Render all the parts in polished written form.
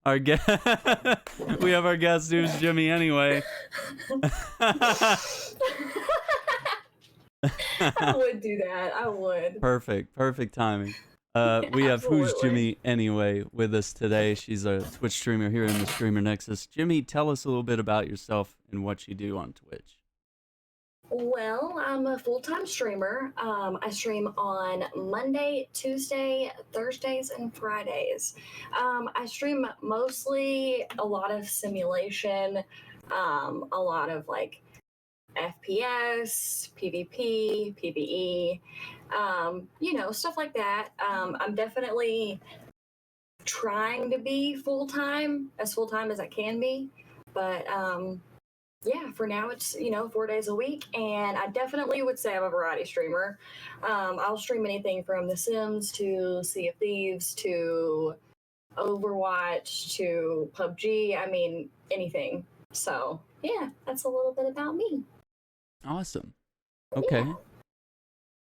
our guest. We have our guest, Who's Jimmy Anyway. I would do that. I would. Perfect timing. We have Who's Jimmy Anyway with us today. She's a Twitch streamer here in the Streamer Nexus. Jimmy, tell us a little bit about yourself and what you do on Twitch. Well, I'm a full-time streamer. I stream on Monday, Tuesday, Thursdays, and Fridays. I stream mostly a lot of simulation, a lot of like FPS, PvP, PvE, stuff like that. I'm definitely trying to be full-time as I can be, but yeah, for now it's 4 days a week, and I definitely would say I'm a variety streamer. I'll stream anything from The Sims to Sea of Thieves to Overwatch to PUBG. I mean, anything. So yeah, that's a little bit about me. Awesome. Okay.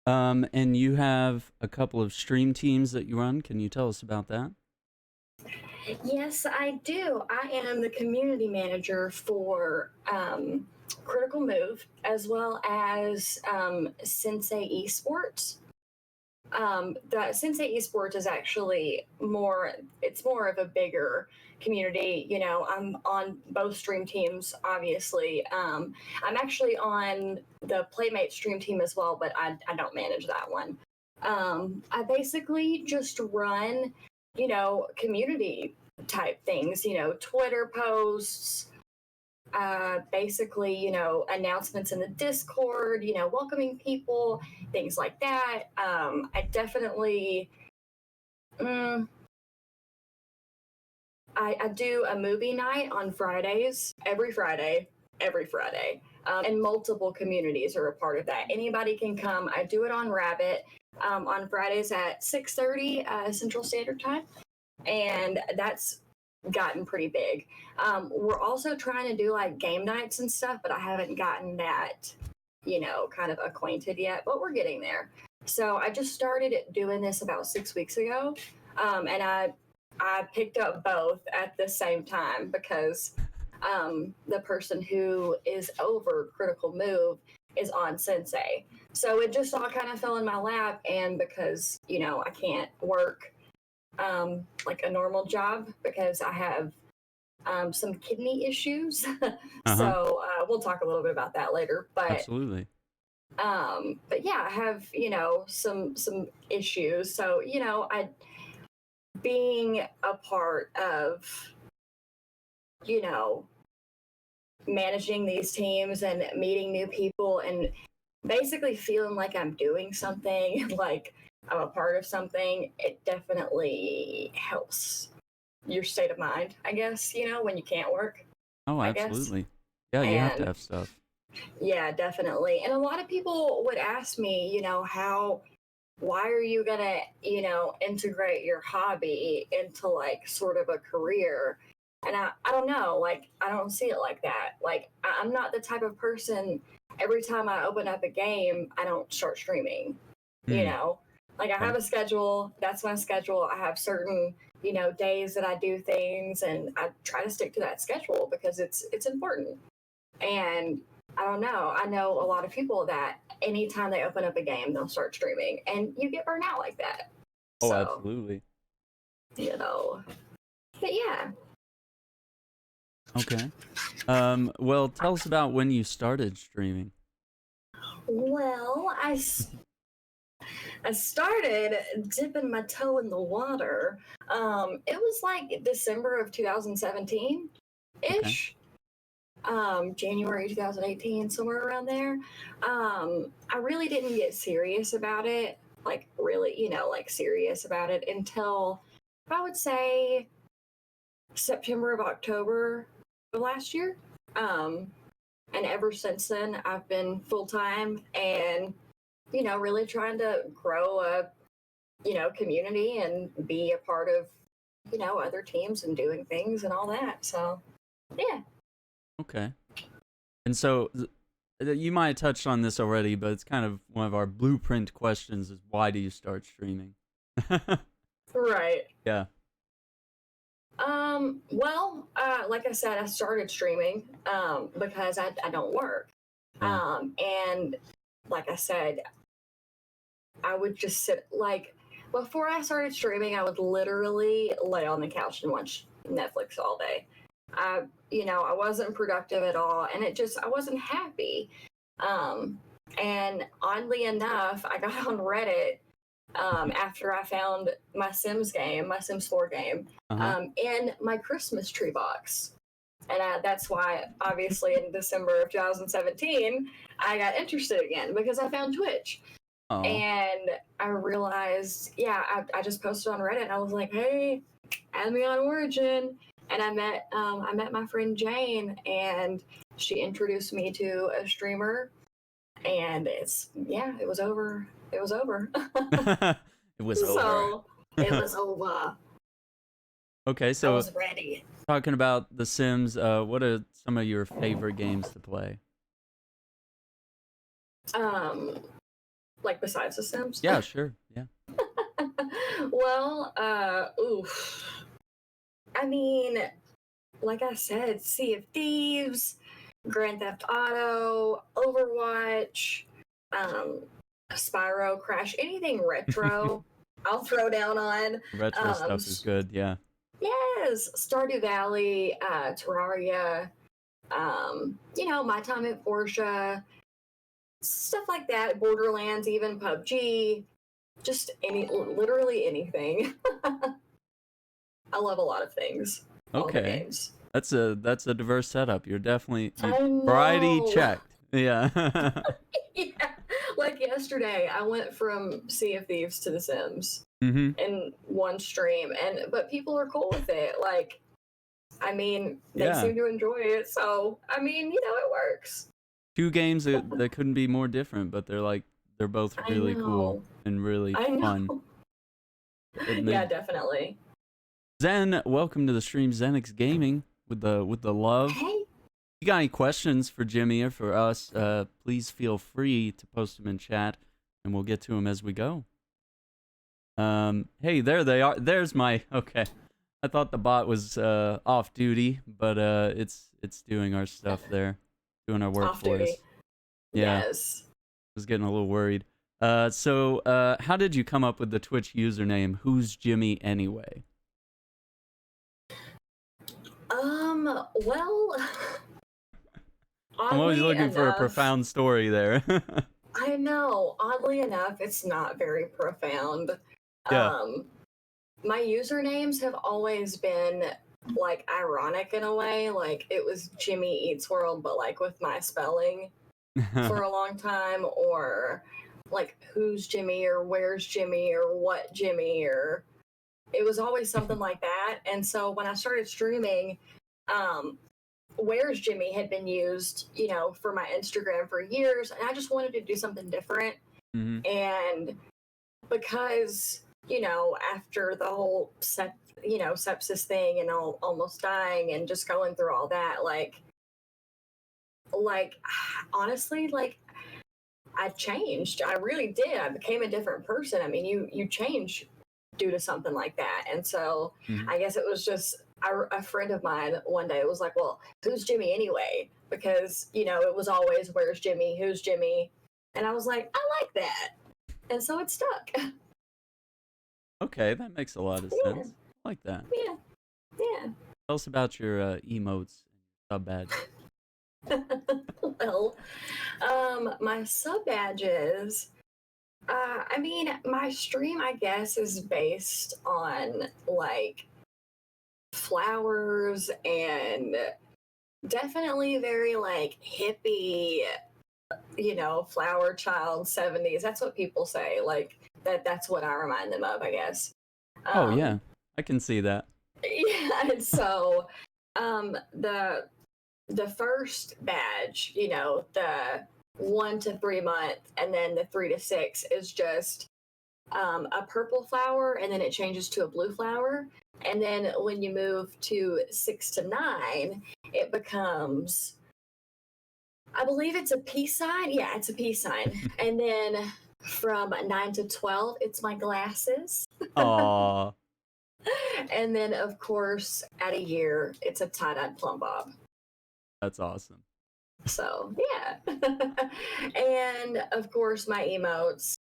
Yeah. And you have a couple of stream teams that you run. Can you tell us about that? Yes, I do. I am the community manager for Critical Move as well as Sensei Esports. The Sensei Esports is actually more of a bigger community. I'm on both stream teams, obviously. I'm actually on the Playmate stream team as well, but I don't manage that one. I basically just run community type things, Twitter posts, basically, announcements in the Discord, welcoming people, things like that. I definitely, I do a movie night on Fridays, every Friday. And multiple communities are a part of that. Anybody can come. I do it on Rabbit on Fridays at 6:30 Central Standard Time. And that's gotten pretty big. We're also trying to do like game nights and stuff, but I haven't gotten that, kind of acquainted yet, but we're getting there. So I just started doing this about 6 weeks ago. And I picked up both at the same time because the person who is over Critical Move is on Sensei. So it just all kind of fell in my lap. And because, I can't work like a normal job because I have some kidney issues. So we'll talk a little bit about that later. But absolutely. But yeah, I have some issues. So I being a part of managing these teams and meeting new people and basically feeling like I'm doing something like I'm a part of something, it definitely helps your state of mind, I guess, when you can't work. Oh, absolutely. Yeah, you have to have stuff. Yeah, definitely. And a lot of people would ask me, why are you gonna, integrate your hobby into like sort of a career? And I don't know, like, I don't see it like that. Like, I'm not the type of person, every time I open up a game, I don't start streaming, Like I have a schedule, that's my schedule. I have certain, days that I do things and I try to stick to that schedule because it's important. And I don't know, I know a lot of people that anytime they open up a game, they'll start streaming and you get burnt out like that. Oh, so, absolutely. But yeah. Okay. Well, tell us about when you started streaming. Well, I started dipping my toe in the water. It was like December of 2017-ish. January 2018, somewhere around there. I really didn't get serious about it, like really, serious about it until I would say September of October of last year. And ever since then, I've been full-time and really trying to grow a, community and be a part of, other teams and doing things and all that. So, yeah. Okay. And so you might have touched on this already, but it's kind of one of our blueprint questions is why do you start streaming? Right. Yeah. Well, like I said, I started streaming because I don't work. Yeah. And like I said, I would just sit like before I started streaming, I would literally lay on the couch and watch Netflix all day. I wasn't productive at all, and I wasn't happy. And oddly enough, I got on Reddit after I found my Sims game, my Sims 4 game, in my Christmas tree box. And that's why, obviously, in December of 2017, I got interested again because I found Twitch. Oh. And I realized, I just posted on Reddit. And I was like, "Hey, add me on Origin." And I met my friend Jane, and she introduced me to a streamer. And it was over. It was over. It was over. It was over. Okay, so I was ready. talking about The Sims, what are some of your favorite games to play? Like besides The Sims? Yeah, sure. Yeah. Well, I mean, like I said, Sea of Thieves, Grand Theft Auto, Overwatch, Spyro, Crash, anything retro, I'll throw down on. Retro stuff is good, yeah. Yes, Stardew Valley, Terraria, My Time at Portia, stuff like that. Borderlands, even PUBG, just literally anything. I love a lot of things. All the Okay. games. That's a diverse setup. You're definitely I know. variety checked. Yeah. Yeah. Like yesterday, I went from Sea of Thieves to The Sims in one stream, but people are cool with it. Like, I mean, they seem to enjoy it, so I mean, it works. Two games that couldn't be more different, but they're both really cool and really fun. Yeah, definitely. Zen, welcome to the stream, Zenix Gaming with the love. Hey. If you got any questions for Jimmy or for us, please feel free to post them in chat, and we'll get to them as we go. Hey, there they are. There's my... Okay. I thought the bot was off duty, but it's doing our stuff there. Doing our work for us. Yeah. Yes. I was getting a little worried. So how did you come up with the Twitch username, WhosJimiAnyway? Well... I'm always looking for a profound story there. I know. Oddly enough, it's not very profound. Yeah. My usernames have always been like ironic in a way. Like it was Jimmy Eats World, but like with my spelling for a long time, or like who's Jimmy or where's Jimmy or what Jimmy, or it was always something like that. And so when I started streaming, Where's Jimmy had been used, for my Instagram for years, and I just wanted to do something different. And because, after the whole sepsis thing and almost dying and just going through all that, like honestly, like I changed. I really did. I became a different person. I mean, you change due to something like that. And so I guess it was just a friend of mine one day was like, "Well, who's Jimmy anyway?" Because, it was always, "Where's Jimmy? Who's Jimmy?" And I was like, "I like that." And so it stuck. Okay, that makes a lot of sense. I like that. Yeah. Yeah. Tell us about your emotes, sub badge. Well, my sub badges, I mean, my stream, I guess, is based on like flowers and definitely very like hippie, flower child 70s. That's what people say. Like that's what I remind them of, I guess. Oh yeah, I can see that. Yeah, and so the first badge, the 1 to 3 month, and then the 3 to 6 is just a purple flower, and then it changes to a blue flower. And then when you move to 6 to 9, it becomes, I believe it's a peace sign. Yeah, it's a peace sign. And then from 9 to 12, it's my glasses. Aww. And then, of course, at a year, it's a tie-dyed plumb bob. That's awesome. So yeah. And of course, my emotes,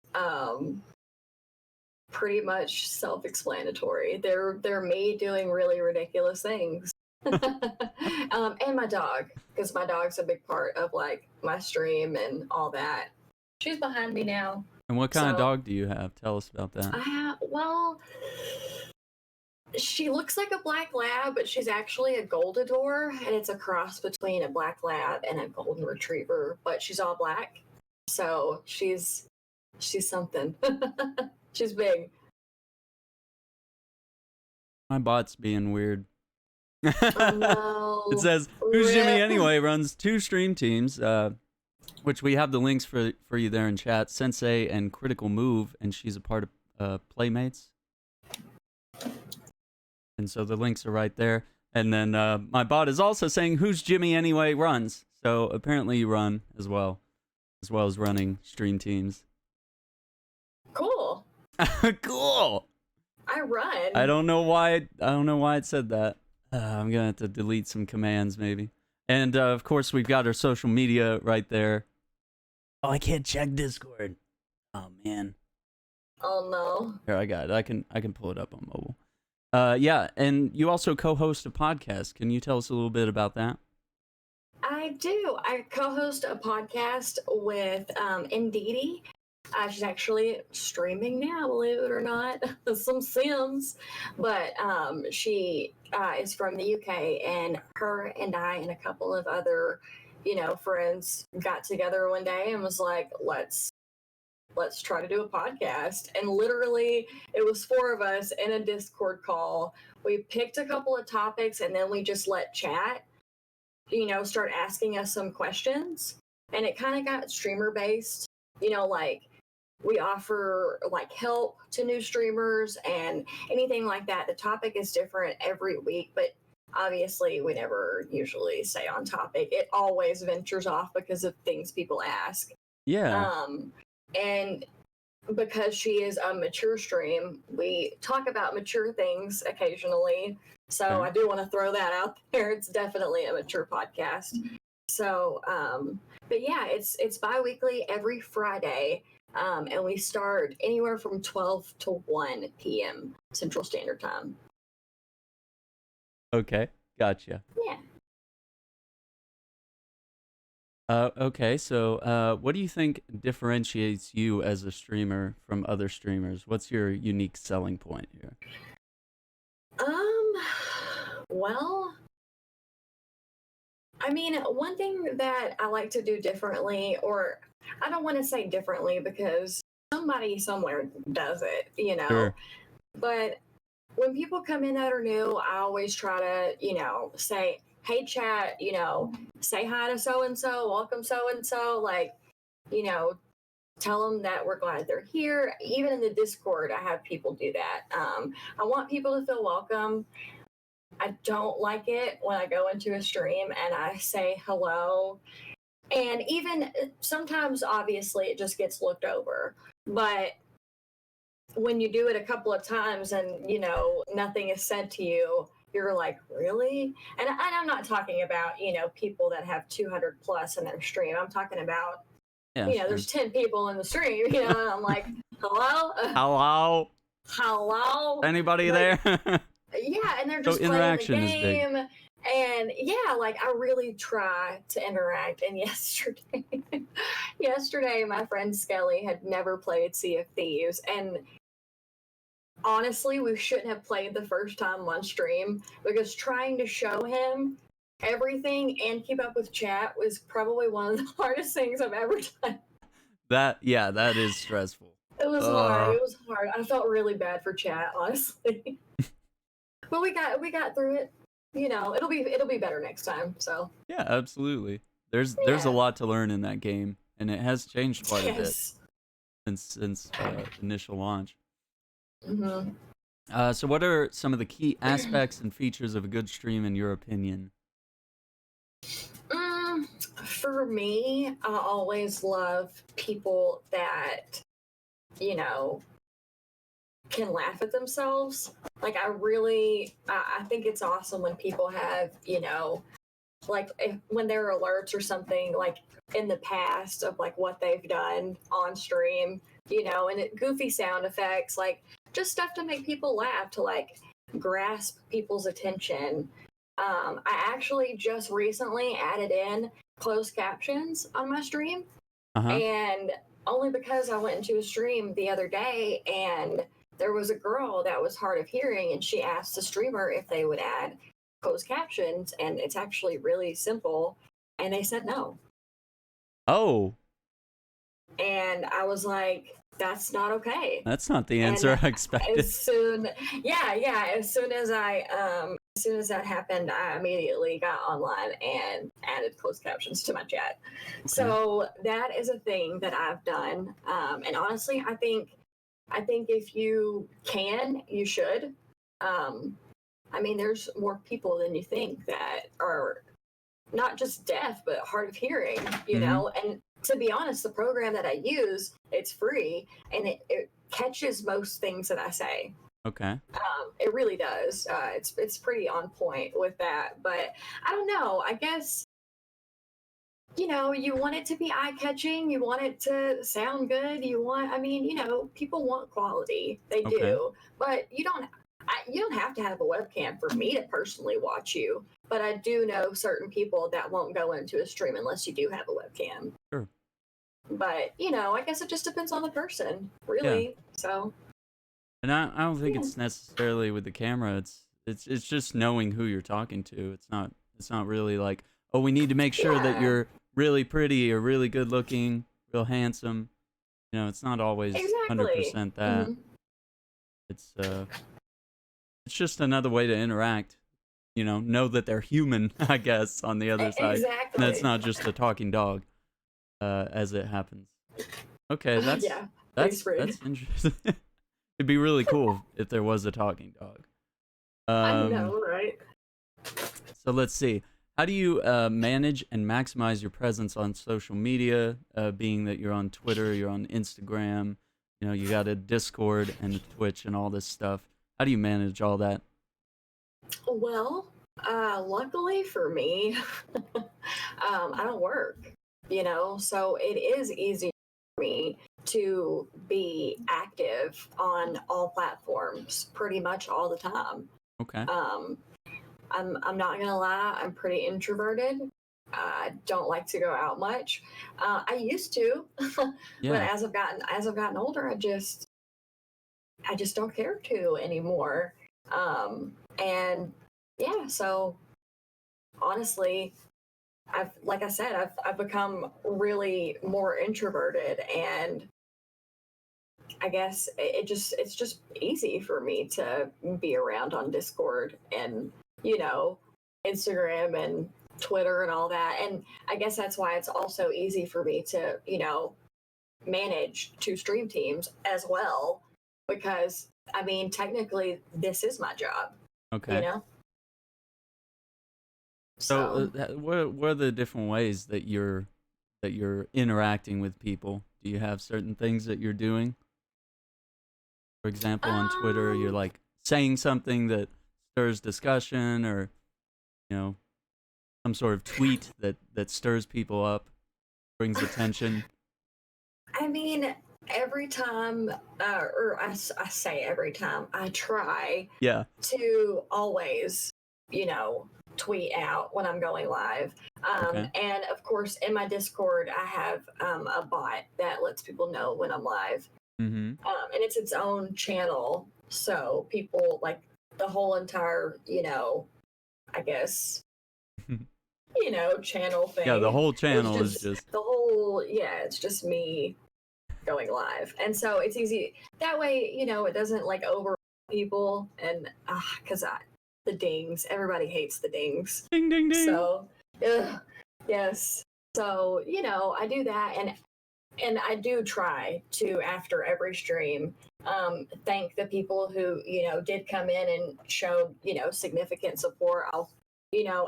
pretty much self-explanatory. They're me doing really ridiculous things. And my dog, because my dog's a big part of like my stream and all that. She's behind me now. And what kind of So- dog do you have? Tell us about that. Well, she looks like a black lab, but she's actually a Goldador, and it's a cross between a black lab and a golden retriever. But she's all black, so she's something. She's big. My bot's being weird. Oh no! It says, "Who's Jimmy Rip. Anyway?" runs 2 stream teams, which we have the links for you there in chat. Sensei and Critical Move, and she's a part of Playmates. And so the links are right there. And then my bot is also saying, "Who's Jimmy Anyway?" runs. So apparently you run as well as running stream teams. Cool. Cool. I run. I don't know why it said that. I'm gonna have to delete some commands maybe. And of course we've got our social media right there. Oh, I can't check Discord. Oh man. Oh no. Here, I got it. I can pull it up on mobile. Yeah, and you also co-host a podcast. Can you tell us a little bit about that? I do. I co-host a podcast with Ndidi. She's actually streaming now, believe it or not, some Sims. But she is from the UK, and her and I and a couple of other, friends got together one day and was like, let's try to do a podcast. And literally, it was 4 of us in a Discord call. We picked a couple of topics, and then we just let chat, start asking us some questions. And it kind of got streamer based, like we offer like help to new streamers and anything like that. The topic is different every week, but obviously we never usually stay on topic. It always ventures off because of things people ask. Yeah. And because she is a mature stream, we talk about mature things occasionally. So Okay. I do want to throw that out there. It's definitely a mature podcast. So, but yeah, it's bi-weekly every Friday. And we start anywhere from 12 to 1 p.m. Central Standard Time. Okay. Gotcha. Yeah. Okay, so what do you think differentiates you as a streamer from other streamers? What's your unique selling point here? Well, I mean, one thing that I like to do differently, or I don't want to say differently because somebody somewhere does it, Sure. But when people come in that are new, I always try to, say, hey, chat, say hi to so-and-so, welcome so-and-so, like, tell them that we're glad they're here. Even in the Discord, I have people do that. I want people to feel welcome. I don't like it when I go into a stream and I say hello. And even sometimes, obviously, it just gets looked over. But when you do it a couple of times and, nothing is said to you, you're like, really? And I'm not talking about, people that have 200 plus in their stream. I'm talking about, Yeah. Sure. there's 10 people in the stream, and I'm like, hello? Hello? Hello? Anybody Like, there? Yeah, and they're So just playing the interaction is big. game. And yeah, like I really try to interact. And yesterday, my friend Skelly had never played Sea of Thieves. And honestly, we shouldn't have played the first time on stream because trying to show him everything and keep up with chat was probably one of the hardest things I've ever done. That is stressful. It was hard. It was hard. I felt really bad for chat, honestly. But we got through it. It'll be better next time. So Yeah, absolutely. There's a lot to learn in that game, and it has changed quite a bit since initial launch. Mm-hmm. So what are some of the key aspects and features of a good stream in your opinion? For me, I always love people that, can laugh at themselves. Like I think it's awesome when people have, like when there are alerts or something like in the past of like what they've done on stream, and goofy sound effects, like just stuff to make people laugh, to like grasp people's attention. I actually just recently added in closed captions on my stream, and only because I went into a stream the other day and there was a girl that was hard of hearing, and she asked the streamer if they would add closed captions, and it's actually really simple, and they said no. Oh. And I was like, that's not okay. That's not the answer I expected. As soon as that happened, I immediately got online and added closed captions to my chat. Okay. So that is a thing that I've done. And honestly, I think if you can, you should. I mean, there's more people than you think that are not just deaf, but hard of hearing, know? And to be honest, the program that I use, it's free, and it catches most things that I say. Okay. It really does. It's pretty on point with that. But I don't know. I guess, you want it to be eye-catching. You want it to sound good. People want quality. They do. But you don't have to have a webcam for me to personally watch you. But I do know certain people that won't go into a stream unless you do have a webcam. Sure. But, I guess it just depends on the person, really. Yeah. So. And I don't think it's necessarily with the camera. It's just knowing who you're talking to. It's not really like, oh, we need to make sure that you're really pretty or really good looking, real handsome. It's not always 100% that. It's just another way to interact. Know that they're human, I guess, on the other side. Exactly. And that's not just a talking dog, as it happens. Okay, that's interesting. It'd be really cool if there was a talking dog. I know, right? So let's see. How do you manage and maximize your presence on social media, being that you're on Twitter, you're on Instagram, you got a Discord and a Twitch and all this stuff. How do you manage all that? Well, luckily for me, I don't work, so it is easy for me to be active on all platforms pretty much all the time. Okay. I'm not gonna lie, I'm pretty introverted. I don't like to go out much. I used to, Yeah. But as I've gotten older, I just don't care to anymore. And yeah, so honestly, I've become really more introverted, and I guess it's just easy for me to be around on Discord and, Instagram and Twitter and all that. And I guess that's why it's also easy for me to, manage 2 stream teams as well, because technically this is my job. Okay. So what are the different ways that you're interacting with people? Do you have certain things that you're doing? For example, on Twitter, you're like saying something that stirs discussion, or some sort of tweet that stirs people up, brings attention. Every time, or I say every time, I try to always, tweet out when I'm going live. And of course, in my Discord, I have a bot that lets people know when I'm live. And it's its own channel, so people, like, the whole entire, I guess, channel thing. Yeah, the whole channel is just it's just me going live, and so it's easy that way. It doesn't like over people, and because the dings, everybody hates the dings. Ding ding ding. So yes, so I do that, and I do try to, after every stream, thank the people who did come in and showed significant support. I'll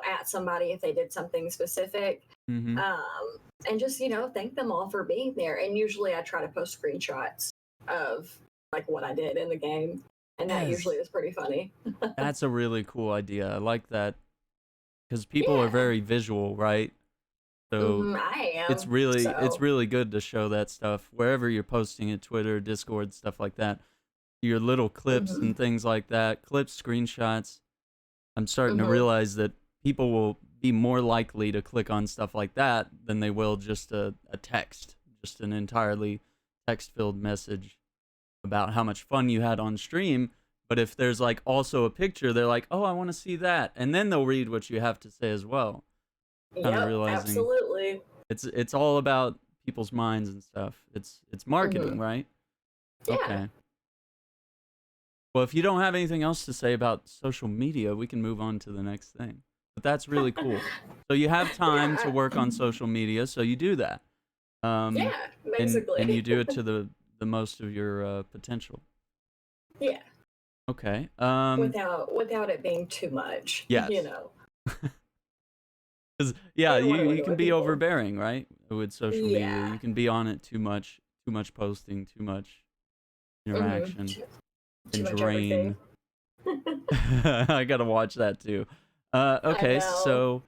at somebody if they did something specific. And just thank them all for being there. And usually I try to post screenshots of like what I did in the game, and that usually Yes. is pretty funny. That's a really cool idea. I like that because people are Yeah. very visual, right? So I it's am. really So, good to show that stuff wherever you're posting it, Twitter, Discord, stuff like that. Your little clips hmm and things like that, clips, screenshots. I'm starting to hmm realize that people will be more likely to click on stuff like that than they will just a text, just an entirely text-filled message about how much fun you had on stream. But if there's like also a picture, they're like, "Oh, I want to see that," and then they'll read what you have to say as well. Kind of yep, realizing absolutely. it's all about people's minds and stuff. It's marketing, hmm right? Yeah. Okay. Well, if you don't have anything else to say about social media, we can move on to the next thing. But that's really cool. So you have time to Yeah. work on social media, so you do that. Um, Yeah, and you basically. do it to the most of your potential. Yeah, Okay. without it being too much, Yes. 'Cause yeah, You don't want to you can annoy be people. overbearing, right? With social media, Yeah. you can be on it too much posting, too much interaction, Too, too and much everything. drain. I gotta watch that too. I Okay, know. so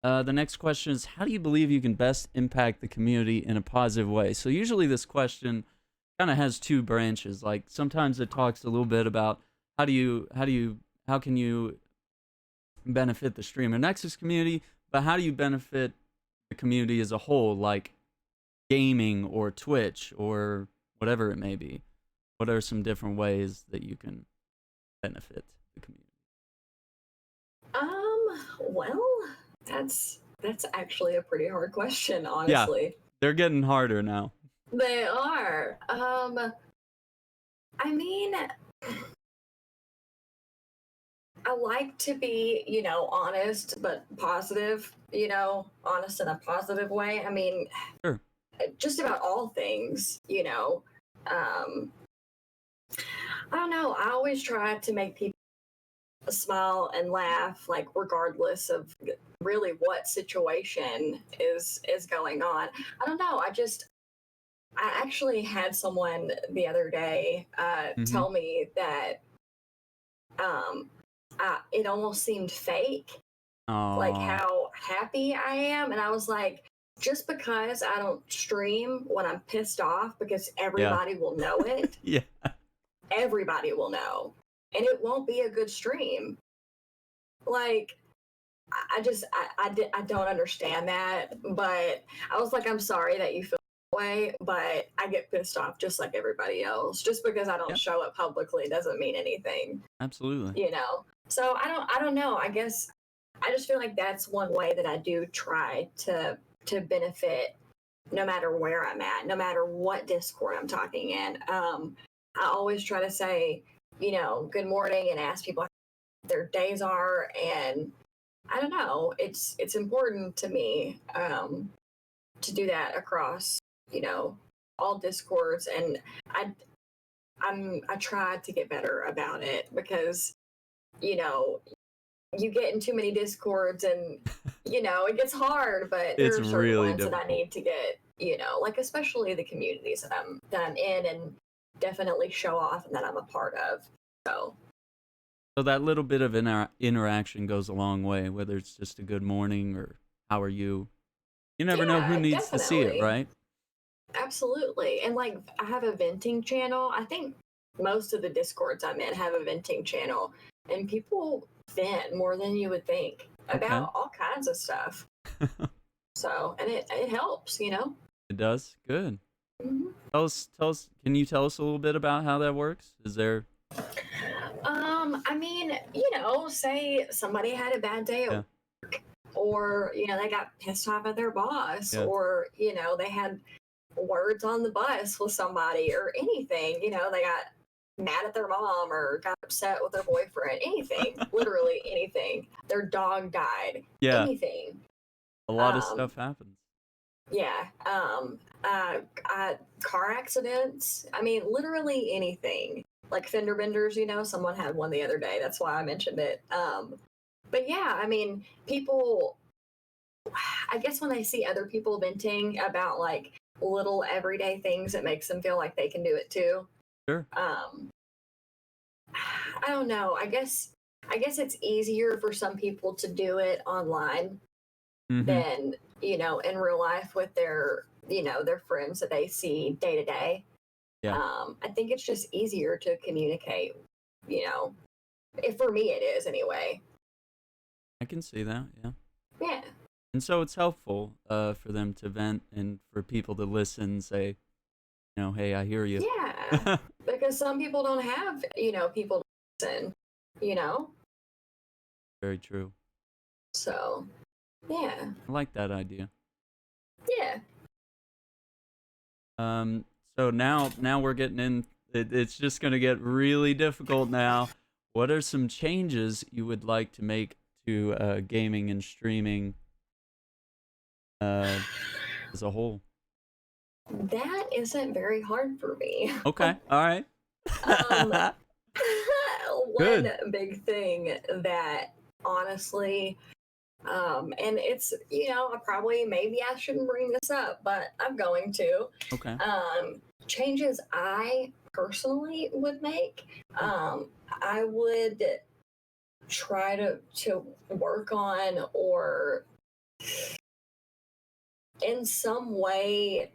the next question is, how do you believe you can best impact the community in a positive way? So usually this question kind of has two branches. Like sometimes it talks a little bit about how can you benefit the Streamer Nexus community, but how do you benefit the community as a whole, like gaming or Twitch or whatever it may be? What are some different ways that you can benefit the community? Well, that's actually a pretty hard question, Yeah, honestly. they're getting harder now. They are. I mean, I like to be, honest but positive, honest in a positive way. I mean, Sure. just about all things. I don't know. I always try to make people smile and laugh, like regardless of really what situation is going on. I don't know. I actually had someone the other day Mm-hmm. tell me that um, it almost seemed fake, like Oh, how happy I am, and I was like, just because I don't stream when I'm pissed off, because yeah. everybody will know it. Yeah. Everybody will know, and it won't be a good stream. Like, I don't understand that, but I was like, I'm sorry that you feel that way, but I get pissed off just like everybody else. Just because I don't Yeah, show it publicly doesn't mean anything, absolutely. you know. So I don't know. I guess I just feel like that's one way that I do try to benefit, no matter where I'm at, no matter what Discord I'm talking in. I always try to say, good morning, and ask people how their days are, and I don't know. It's important to me to do that across, you know, all discords, and I I try to get better about it, because you know you get in too many discords, and it gets hard. But there It's are certain really ones that I difficult. need to get, like, especially the communities that I'm in, and definitely show off and that I'm a part of. So So that little bit of interaction goes a long way, whether it's just a good morning or how are you. You never know who yeah, needs to see it, definitely. right? Absolutely. And like, I have a venting channel. I think most of the discords I'm in have a venting channel, and people vent more than you would think Okay. about all kinds of stuff. So, and it helps. It does. Good. Mhm. Tell us. Can you tell us a little bit about how that works? Is there? I mean, say somebody had a bad day at Yeah. work, or, they got pissed off at their boss, Yeah. or, they had words on the bus with somebody, or anything. They got mad at their mom, or got upset with their boyfriend, anything, literally anything. Their dog died, Yeah. anything. A lot of Um, stuff happens. yeah. Car accidents. I mean, literally anything. Like fender benders, someone had one the other day. That's why I mentioned it. But yeah, I mean, people, I guess when they see other people venting about like little everyday things, it makes them feel like they can do it too. Sure. I don't know. I guess it's easier for some people to do it online Mm-hmm. than, in real life with their friends that they see day to day. Yeah, I think it's just easier to communicate, if for me it is anyway. I can see that. Yeah. Yeah. And so it's helpful for them to vent and for people to listen, say, hey, I hear you. Yeah. Because some people don't have, people to listen, you know? Very true. So, yeah. I like that idea. Yeah. Um, so now we're getting in. It's just going to get really difficult now. What are some changes you would like to make to gaming and streaming uh, as a whole? That isn't very hard for me. Okay, all right. um, one Good. big thing that honestly, and it's, maybe I shouldn't bring this up, but I'm going to. Okay. Changes I personally would make, I would try to work on or in some way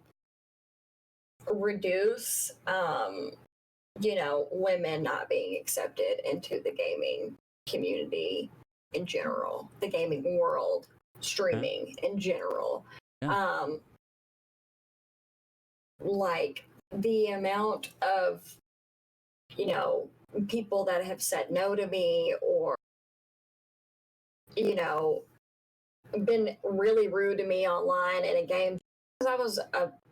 reduce women not being accepted into the gaming community in general, the gaming world, Okay. streaming in general. Yeah. Like the amount of, people that have said no to me or, been really rude to me online in a game because I was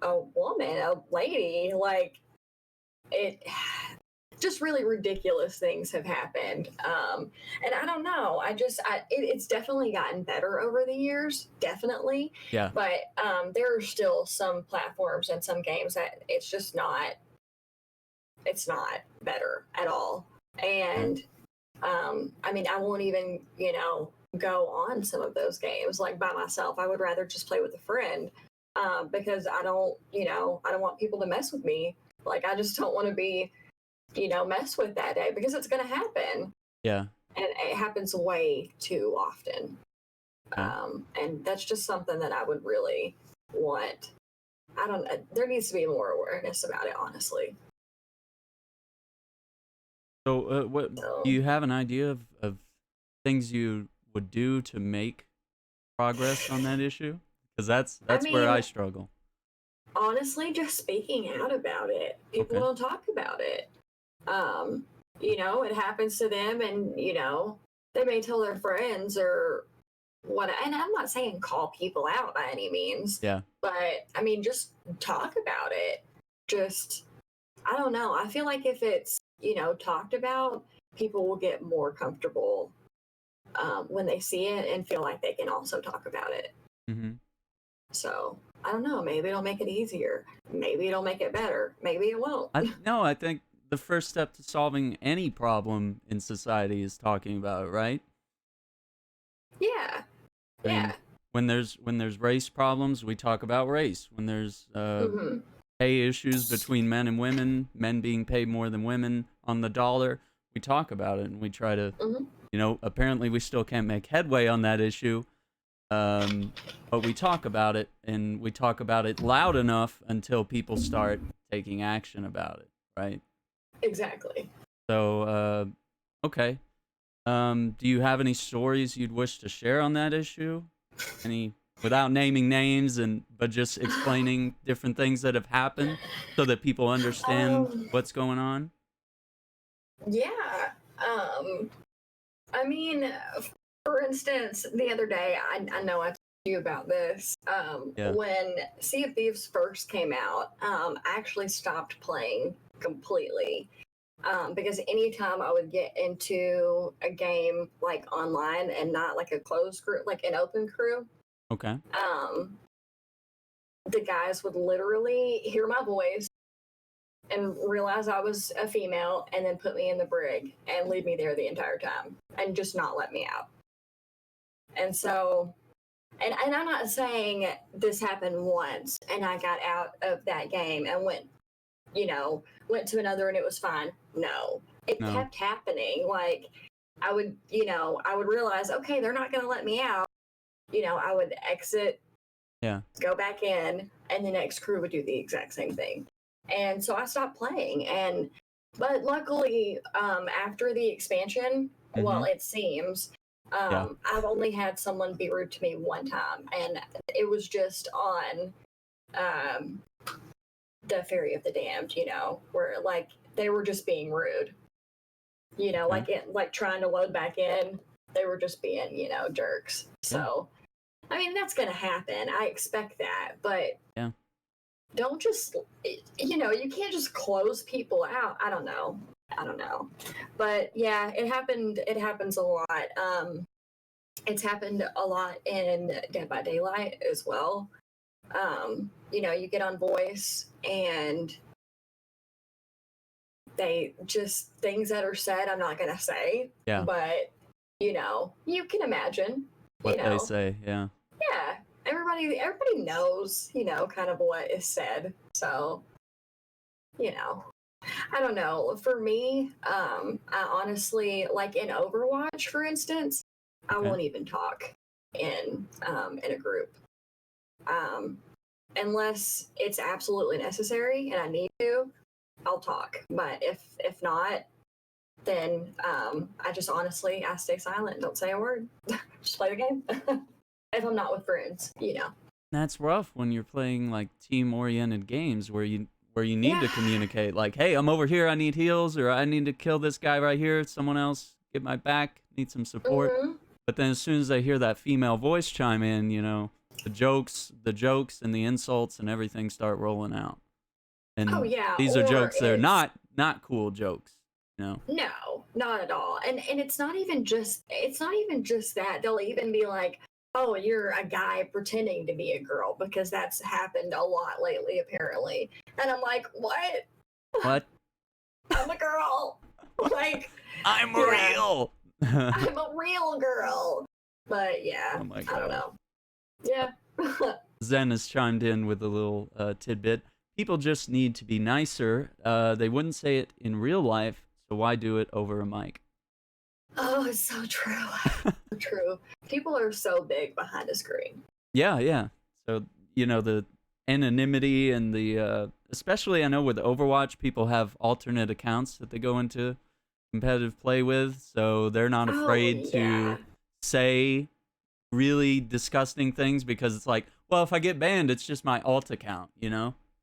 a woman, a lady. Like, it just really ridiculous things have happened. And I don't know, it's definitely gotten better over the years, definitely. Yeah. But there are still some platforms and some games that it's not better at all. And I won't even, go on some of those games like by myself. I would rather just play with a friend, because I don't want people to mess with me. Like, I just don't want to be, messed with that day because it's going to happen. Yeah. And it happens way too often. Okay. And that's just something that I would really want. I don't know. There needs to be more awareness about it, honestly. So, what So, do you have an idea of things you would do to make progress on that issue? Because I that's where I mean, struggle. honestly, just speaking out about it. People Okay. don't talk about it. It happens to them, and they may tell their friends or what. And I'm not saying call people out by any means, Yeah. but I mean, just talk about it. Just, I don't know. I feel like if it's talked about, people will get more comfortable when they see it and feel like they can also talk about it. Mm-hmm. So I don't know. Maybe it'll make it easier. Maybe it'll make it better. Maybe it won't. I think the first step to solving any problem in society is talking about it, right? Yeah. I mean, Yeah. when there's race problems, we talk about race. When there's Hmm. pay issues between men and women, men being paid more than women on the dollar, we talk about it and we try to, Hmm. apparently we still can't make headway on that issue. But we talk about it and we talk about it loud enough until people start taking action about it, right? Exactly. So, okay. Do you have any stories you'd wish to share on that issue? Any, without naming names but just explaining different things that have happened so that people understand Um, what's going on? yeah. I mean, for instance, the other day, I know I told you about this. Yeah. When Sea of Thieves first came out, I actually stopped playing completely. Because anytime I would get into a game like online and not like a closed group, like an open crew, Okay. um, the guys would literally hear my voice and realize I was a female and then put me in the brig and leave me there the entire time and just not let me out. And so, and I'm not saying this happened once and I got out of that game and went went to another and it was fine. No, it No. kept happening. Like, I would realize, okay, they're not going to let me out. I would exit, Yeah. go back in, and the next crew would do the exact same thing. And so I stopped playing. But luckily, after the expansion, well, it seems, I've only had someone be rude to me one time, and it was just on the Ferry of the Damned, where like they were just being rude. Like trying to load back in, they were just being, jerks. So, I mean, that's going to happen. I expect that, but don't just, you can't just close people out. I don't know. But yeah, it happened. It happens a lot. It's happened a lot in Dead by Daylight as well. You get on voice and they just, things that are said, I'm not going to say, but you can imagine what they say. Yeah. Everybody knows, kind of what is said. So, I don't know. For me, I honestly, like in Overwatch, for instance, I won't even talk in a group. Unless it's absolutely necessary and I need to, I'll talk. But if not, then I just honestly, I stay silent, don't say a word. Just play the game. If I'm not with friends, That's rough when you're playing like team-oriented games where you need to communicate. Like, hey, I'm over here, I need heals, or I need to kill this guy right here. Someone else get my back, need some support. But then as soon as they hear that female voice chime in, the jokes and the insults and everything start rolling out. And these are jokes that are not cool jokes, No, not at all. And it's not even just that. They'll even be like, "Oh, you're a guy pretending to be a girl," because that's happened a lot lately, apparently. And I'm like, "What? What? I'm a girl. Like, I'm real. I'm a real girl." But yeah, oh my God. I don't know. Yeah. Zen has chimed in with a little tidbit. People just need to be nicer. They wouldn't say it in real life, so why do it over a mic? Oh, it's so true. So true. People are so big behind a screen. Yeah. So, the anonymity and the, especially I know with Overwatch, people have alternate accounts that they go into competitive play with, so they're not afraid to say really disgusting things because it's like, well, if I get banned, it's just my alt account,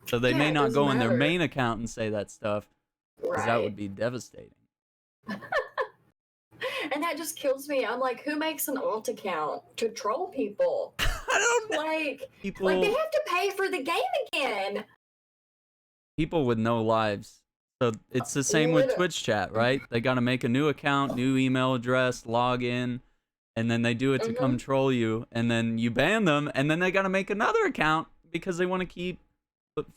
So they may not go in their main account and say that stuff, because that would be devastating. And that just kills me. I'm like, who makes an alt account to troll people? I don't know. Like they have to pay for the game again. People with no lives. So it's the same with Twitch chat, right? They got to make a new account, new email address, log in, and then they do it to come troll you, and then you ban them, and then they got to make another account because they want to keep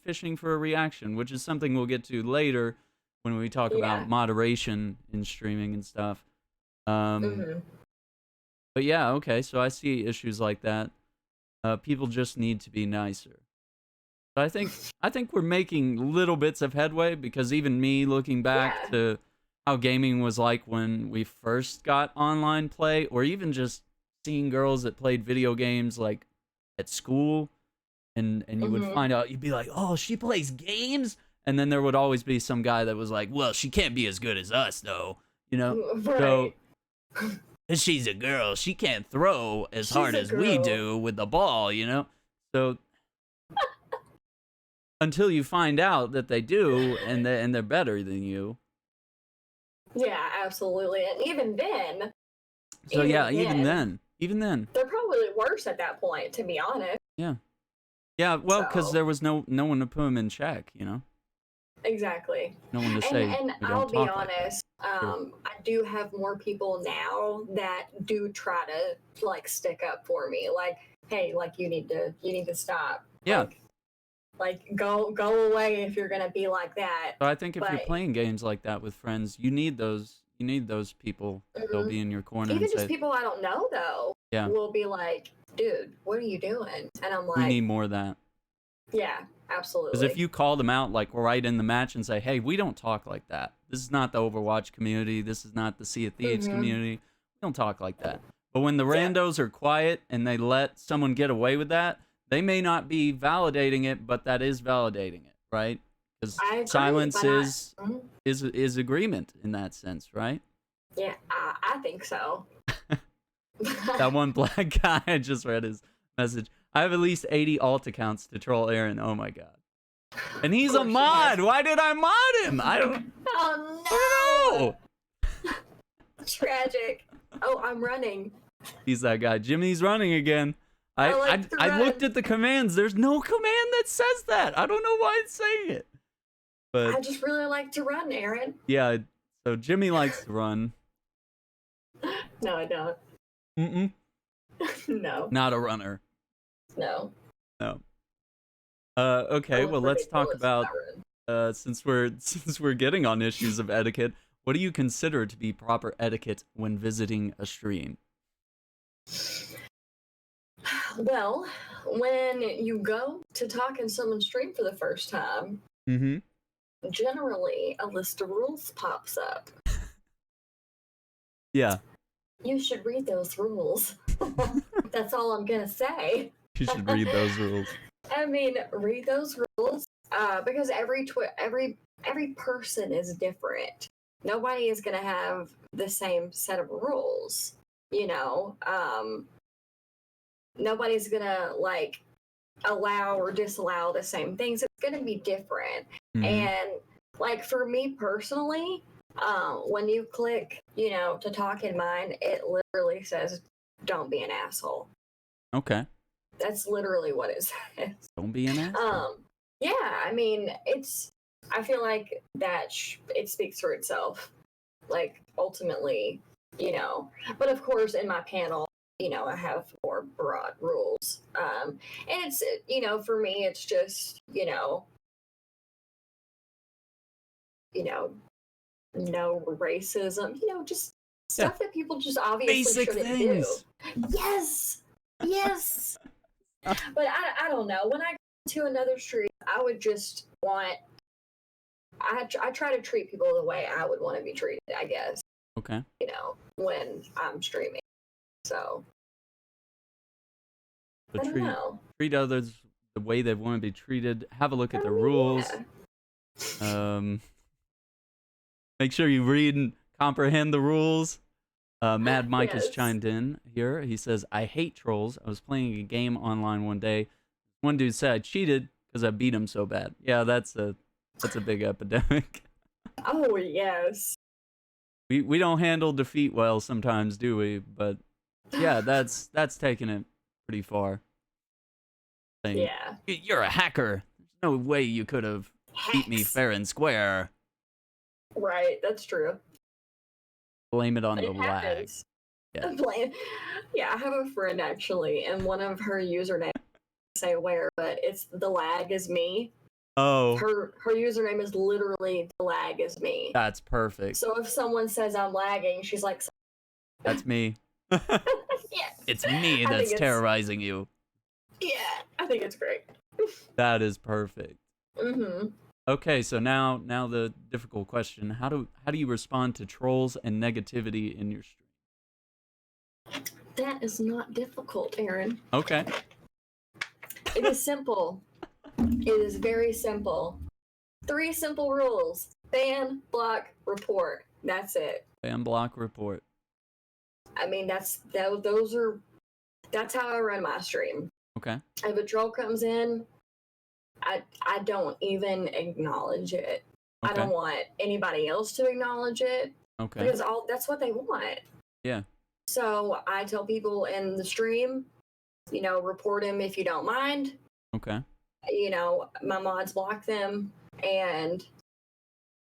fishing for a reaction, which is something we'll get to later when we talk about moderation in streaming and stuff. But yeah, okay, so I see issues like that. People just need to be nicer. So I think we're making little bits of headway, because even me looking back to how gaming was like when we first got online play, or even just seeing girls that played video games like at school, and you would find out, you'd be like, oh, she plays games? And then there would always be some guy that was like, well, she can't be as good as us, though, So, she's a girl, she can't throw as hard as we do with the ball, So until you find out that they do, and they're better than you. Yeah, absolutely. And even then. So even then. They're probably worse at that point, to be honest. Yeah. Yeah, well, because there was no one to put them in check, Exactly. No one to say. And I'll be honest, I do have more people now that do try to like stick up for me. Like, hey, like you need to stop. Yeah. Like go away if you're gonna be like that. So I think if you're playing games like that with friends, you need those people. They'll be in your corner. Even and just say, people I don't know though. Yeah. Will be like, dude, what are you doing? And I'm like, we need more of that. Yeah, absolutely. Because if you call them out like right in the match and say, hey, we don't talk like that. This is not the Overwatch community. This is not the Sea of Thieves community. We don't talk like that. But when the randos are quiet and they let someone get away with that, they may not be validating it, but that is validating it, right? Because silence is agreement in that sense, right? Yeah, I think so. That one black guy, I just read his message. I have at least 80 alt accounts to troll Aaron. Oh my god. And he's a mod. Why did I mod him? I don't Oh no. Tragic. Oh, I'm running. He's that guy. Jimmy's running again. I looked at the commands. There's no command that says that. I don't know why it's saying it. But I just really like to run, Aaron. yeah, so Jimmy likes to run. No, I don't. No. Not a runner. No. No. Okay, well let's talk about since we're getting on issues of etiquette, what do you consider to be proper etiquette when visiting a stream? Well, when you go to talk in someone's stream for the first time, generally a list of rules pops up. Yeah. You should read those rules. That's all I'm gonna say. You should read those rules. I mean, read those rules because every person is different. Nobody is gonna have the same set of rules. You know, nobody's gonna like allow or disallow the same things. It's gonna be different. And like for me personally, when you click, you know, to talk in mine, it literally says, "Don't be an asshole." Okay. That's literally what it says. Don't be an asshole. Yeah, I mean, I feel like that it speaks for itself. Like ultimately, you know. But of course, in my panel, you know, I have more broad rules. And it's, you know, for me, it's just, you know, no racism, you know, just stuff that people just obviously basic shouldn't things. do. Yes. But I don't know. When I go to another stream, I would just want. I try to treat people the way I would want to be treated, I guess. Okay. You know, when I'm streaming. So I don't know. Treat others the way they want to be treated. Have a look at the rules. Yeah. Make sure you read and comprehend the rules. Mad Mike has chimed in here. He says, I hate trolls. I was playing a game online one day. One dude said I cheated because I beat him so bad. Yeah, that's a big epidemic. Oh, yes. We don't handle defeat well sometimes, do we? But yeah, that's taking it pretty far. Saying, yeah. You're a hacker. There's no way you could have beat me fair and square. Right, that's true. Blame it on the lag. Yeah. I have a friend actually, and one of her usernames, say where, but it's the lag is me. Oh. Her username is literally the lag is me. That's perfect. So if someone says I'm lagging, she's like, that's me. Yeah. It's me that's terrorizing you. Yeah, I think it's great. That is perfect. Okay, so now the difficult question: how do you respond to trolls and negativity in your stream? That is not difficult, Aaron. Okay. It is simple. It is very simple. 3 simple rules: ban, block, report. That's it. Ban, block, report. I mean, that's how I run my stream. Okay. If a troll comes in, I don't even acknowledge it. Okay. I don't want anybody else to acknowledge it. Okay. Because that's what they want. Yeah. So I tell people in the stream, you know, report him if you don't mind. Okay. You know, my mods block them, and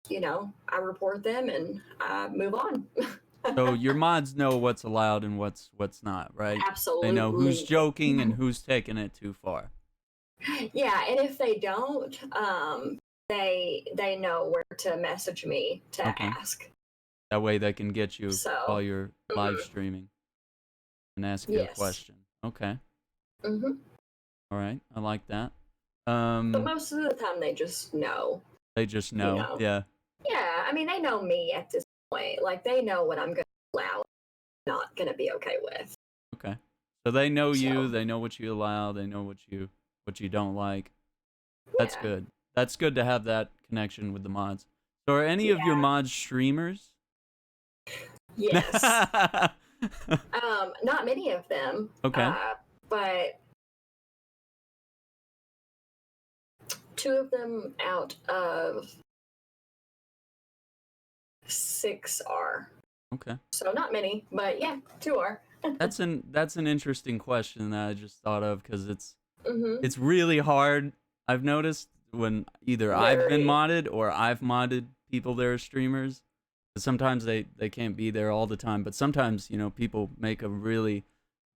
you know, I report them and I move on. So your mods know what's allowed and what's not, right? Absolutely. They know who's joking and who's taking it too far. Yeah, and if they don't, they know where to message me to ask. That way they can get you while you're live streaming and ask you a question. Okay. All right, I like that. But most of the time, they just know. They just You know. know. Yeah. Yeah, I mean, they know me at this point. Like, they know what I'm going to allow, not going to be okay with. Okay. So they know you. So, They know what you allow. They know what you don't like. That's yeah, good. That's good to have that connection with the mods. So are any of your yeah, mods streamers? yes. Not many of them, Okay. but 2 of them out of 6 are. Okay. So not many, but yeah, 2 are. That's an interesting question that I just thought of because Mm-hmm. it's really hard. I've noticed when either I've been Very. modded or I've modded people that are streamers. Sometimes they can't be there all the time, but sometimes people make a really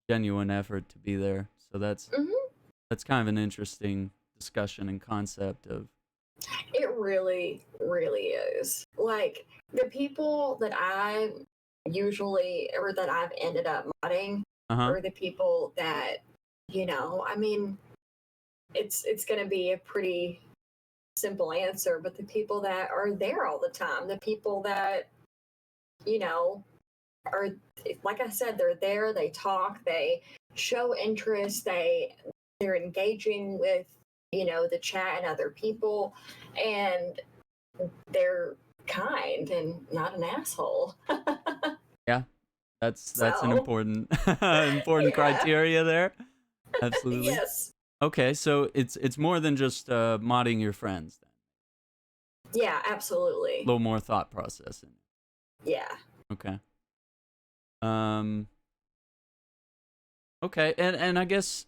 genuine effort to be there. So Mm-hmm. that's kind of an interesting discussion and concept of. It really, really is. Like, the people that I usually, or that I've ended up modding, Uh huh. or the people that, I mean, it's going to be a pretty simple answer, but the people that are there all the time, the people that, you know, are, like I said, they're there, they talk, they show interest, they're engaging with, the chat and other people, and they're kind and not an asshole. Yeah, that's an So, important important yeah, criteria there. Absolutely. yes, Okay, so it's more than just modding your friends then. yeah, A absolutely, little more thought process in it. yeah. Okay. Um okay, and I guess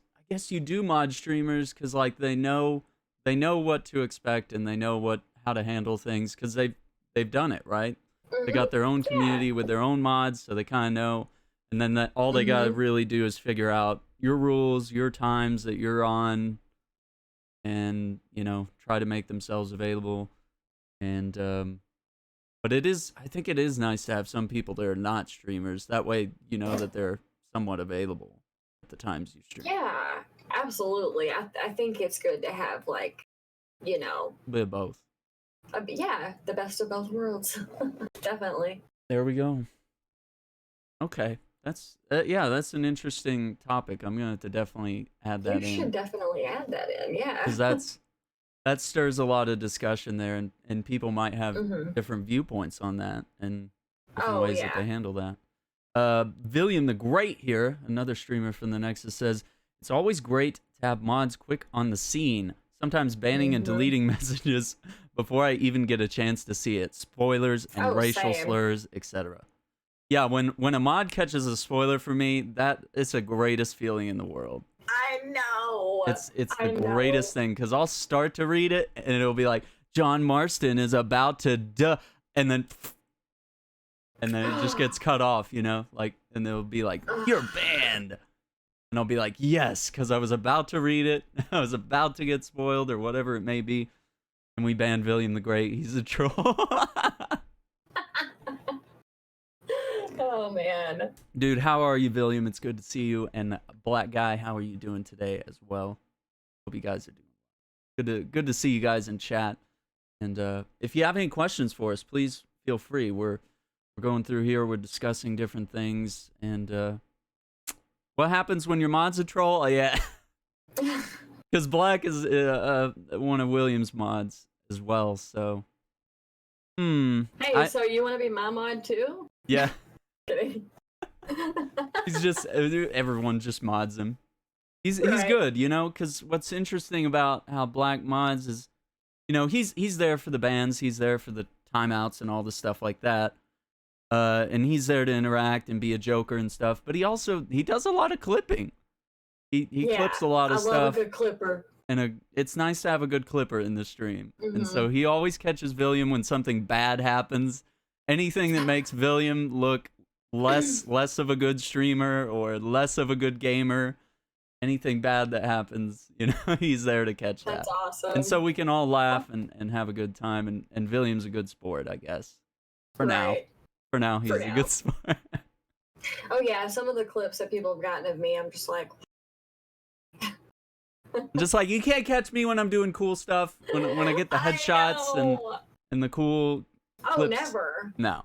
you do mod streamers cuz like they know what to expect and they know how to handle things cuz they've done it, right? They Hmm. got their own Yeah. community with their own mods, so they kind of know. And then that all they got to Hmm. really do is figure out your rules, your times that you're on, and try to make themselves available. And but I think it is nice to have some people that are not streamers. That way, you know that they're somewhat available at the times you stream. Yeah, absolutely. I think it's good to have, like, you know, A bit of both. yeah, the best of both worlds. Definitely. There we go. Okay, that's yeah, that's an interesting topic. I'm gonna have to definitely add You that should in definitely add that in. Yeah. because that stirs a lot of discussion there, and people might have Hmm. different viewpoints on that and different Oh, ways that yeah. they handle that. Villiam the Great here, another streamer from the Nexus, says it's always great to have mods quick on the scene. Sometimes banning and Hmm. deleting messages before I even get a chance to see it. Spoilers and Oh, racial same. slurs, etc. Yeah, when a mod catches a spoiler for me, that it's the greatest feeling in the world. I know. It's the I know. greatest thing because I'll start to read it and it'll be like John Marston is about to and then it just gets cut off, like, and they'll be like you're banned, and I'll be like yes, because I was about to read it, I was about to get spoiled or whatever it may be, and we banned William the Great. He's a troll. Oh, man. Dude, how are you, William? It's good to see you. And Black Guy, how are you doing today as well? Hope you guys are doing good to see you guys in chat. And if you have any questions for us, please feel free. We're going through here. We're discussing different things. And what happens when your mod's a troll? Oh, yeah, because Black is one of William's mods as well. So, Hey, so you want to be my mod too? yeah, Kidding. he's just everyone just mods him. He's Right. good, because what's interesting about how Black mods is, he's there for the bans, he's there for the timeouts and all the stuff like that. And he's there to interact and be a joker and stuff, but he does a lot of clipping. He Yeah, clips a lot I of love a stuff, good clipper. and it's nice to have a good clipper in the stream. And Hmm. so he always catches William when something bad happens. Anything that makes William look less of a good streamer or less of a good gamer, anything bad that happens, he's there to catch That's that. And awesome. so we can all laugh and have a good time. And William's a good sport, I guess. For now. Right. For now, For he's a now. good sport. Oh, yeah, some of the clips that people have gotten of me, I'm just like, Just like you can't catch me when I'm doing cool stuff. When I get the I headshots know. and the cool Oh, clips. never. No.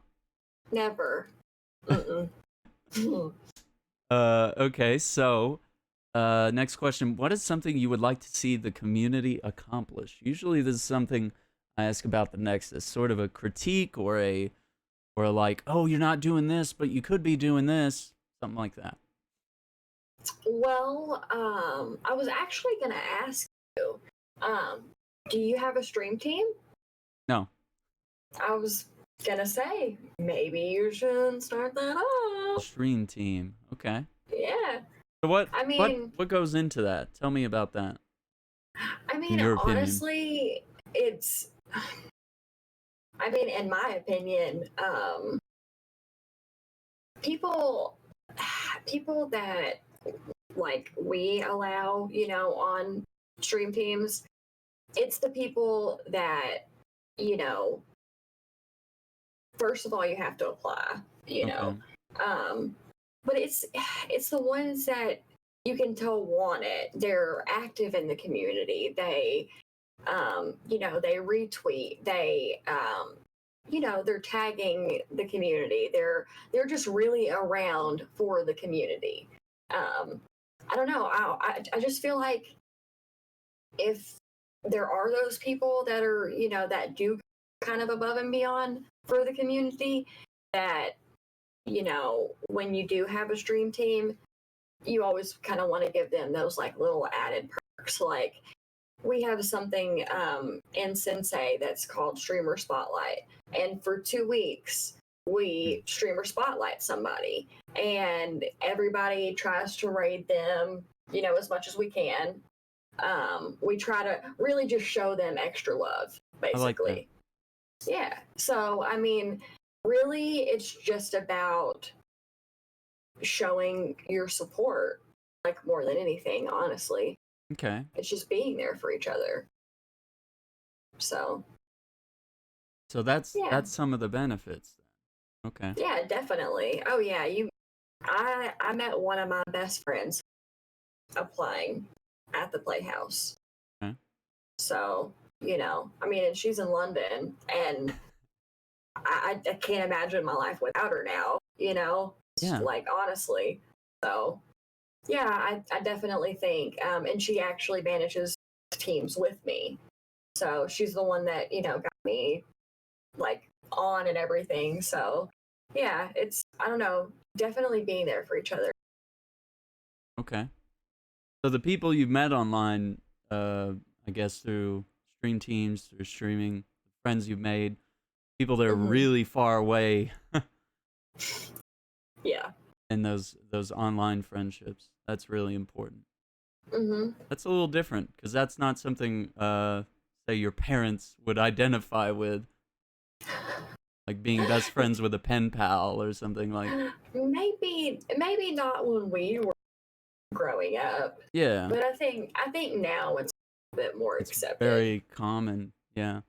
Never. Mm-mm. Okay, so next question. What is something you would like to see the community accomplish? Usually this is something I ask about the Nexus, sort of a critique or like, oh, you're not doing this, but you could be doing this. Something like that. Well, I was actually gonna ask you, do you have a stream team? No. I was gonna say maybe you should start that up. Stream team. Okay. Yeah. So what I mean, what goes into that? Tell me about that. In I mean, your opinion. honestly, it's. I mean, in my opinion, people, people that like we allow, on stream teams, it's the people that, you know, first of all, you have to apply, Okay. um, but it's the ones that you can tell want it. They're active in the community. They retweet. They're tagging the community. They're just really around for the community. I don't know. I just feel like if there are those people that are, that do kind of above and beyond for the community, that, when you do have a stream team, you always kind of want to give them those like little added perks. Like we have something in Sensei that's called Streamer Spotlight. And for 2 weeks, we streamer spotlight somebody, and everybody tries to raid them, as much as we can. We try to really just show them extra love, I like that. basically. Yeah. So, I mean, really, it's just about showing your support, like more than anything, honestly. Okay. It's just being there for each other. So that's yeah, some of the benefits. Okay. yeah, definitely. Oh yeah, I met one of my best friends applying at the Playhouse. Okay. So I mean, and she's in London, and I can't imagine my life without her now. Yeah. Like honestly. So yeah, I definitely think, and she actually manages teams with me. So she's the one that got me like on and everything. So yeah, I don't know, definitely being there for each other. Okay. So the people you've met online, I guess through stream teams, through streaming, friends you've made, people that are Mm-hmm. really far away Yeah. in those online friendships. That's really important. Mm-hmm. That's a little different because that's not something say your parents would identify with, like being best friends with a pen pal or something like. Maybe not when we were growing up, Yeah. but I think now it's a bit more It's accepted. very common. Yeah.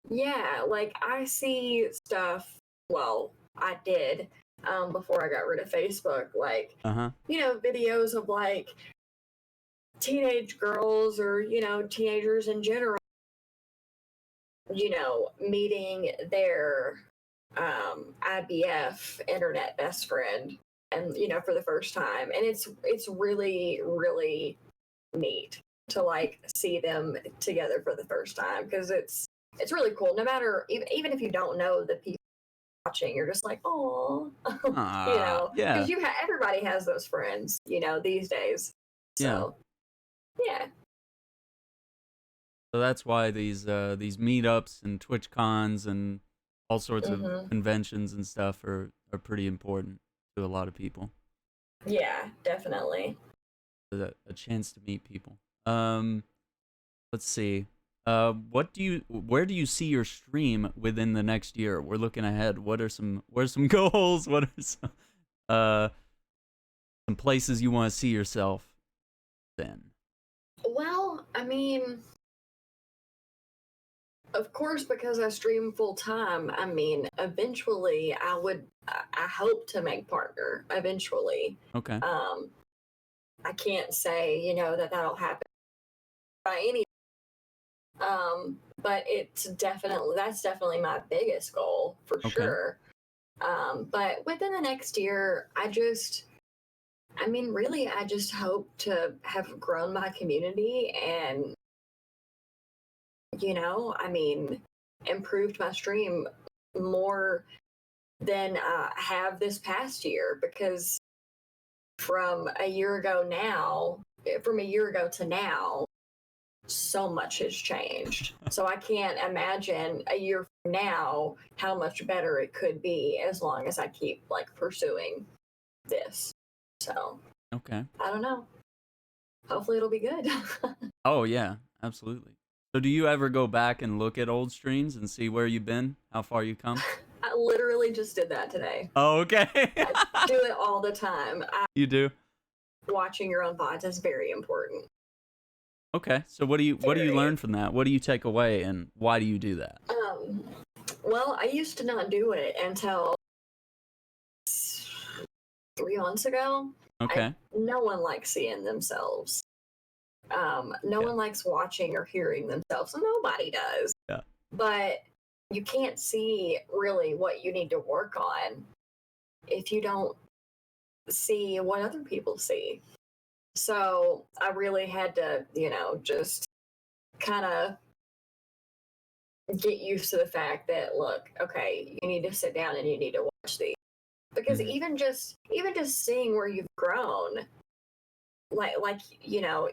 Yeah, like I see stuff. Well, I did before I got rid of Facebook. Like Uh-huh. videos of like teenage girls or teenagers in general, meeting their IBF internet best friend, and for the first time, and it's really really neat to like see them together for the first time, because it's really cool. No matter, even if you don't know the people watching, you're just like, oh, Yeah. because everybody has those friends, these days. Yeah. So yeah. So that's why these meetups and Twitch cons and all sorts of conventions and stuff are pretty important to a lot of people. Yeah, definitely. A chance to meet people. Let's see. Where do you see your stream within the next year? We're looking ahead. What are some goals? What are some places you want to see yourself then? Well, I mean, of course, because I stream full time, I mean, eventually I hope to make partner eventually. Okay. I can't say, that'll happen by any. But that's definitely my biggest goal for sure. But within the next year, really, I just hope to have grown my community and, improved my stream more than I have this past year, because from a year ago to now, so much has changed. So I can't imagine a year from now how much better it could be, as long as I keep pursuing this. So Okay. I don't know. Hopefully it'll be good. Oh yeah, absolutely. So do you ever go back and look at old streams and see where you've been, how far you come? I literally just did that today. Oh, okay. I do it all the time. You do? Watching your own VODs is very important. Okay. So what do you learn from that? What do you take away, and why do you do that? Well, I used to not do it until 3 months ago. Okay. No one likes seeing themselves. No one likes watching or hearing themselves. So nobody does. Yeah. But you can't see really what you need to work on if you don't see what other people see. So I really had to, just kind of get used to the fact that, look, okay, you need to sit down and you need to watch these. Because even just seeing where you've grown,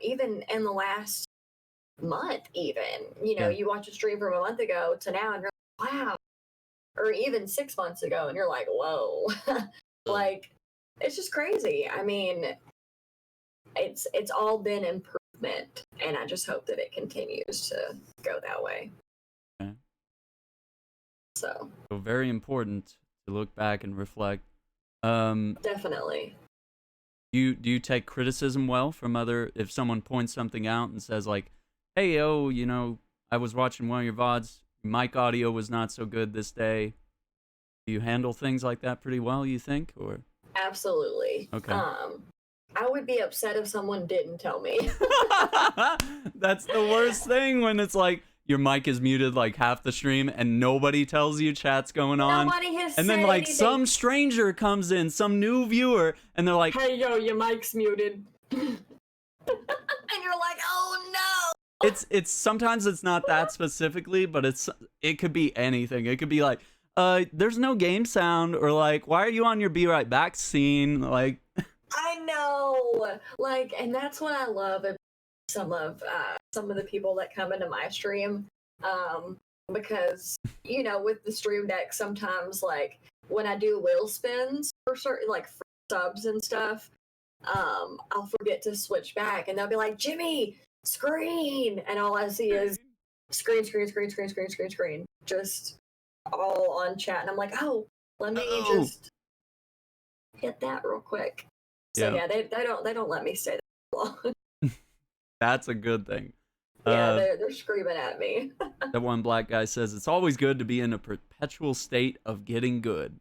even in the last month, you watch a stream from a month ago to now, and you're like, wow. Or even 6 months ago, and you're like, whoa. It's just crazy. I mean, it's all been improvement, and I just hope that it continues to go that way. Okay. So very important to look back and reflect. Definitely. Do you take criticism well from if someone points something out and says like, hey, I was watching one of your VODs, mic audio was not so good this day. Do you handle things like that pretty well, you think? Or absolutely. Okay. I would be upset if someone didn't tell me. That's the worst thing, when it's like your mic is muted like half the stream and nobody tells you chat's going on. Nobody has and then said like anything. Some stranger comes in, some new viewer, and they're like, hey, yo, your mic's muted. And you're like, oh no. It's sometimes it's not that specifically, but it could be anything. It could be like, there's no game sound, or like, why are you on your be right back scene? Like, I know. And that's what I love about some of the people that come into my stream. Because, with the stream deck, sometimes when I do wheel spins for certain for subs and stuff, I'll forget to switch back, and they'll be like, Jimmy, screen, and all I see is screen, just all on chat, and I'm like, oh, let me just hit that real quick. So yeah, they don't let me stay that long. That's a good thing. Yeah, they're screaming at me. That one black guy says it's always good to be in a perpetual state of getting good.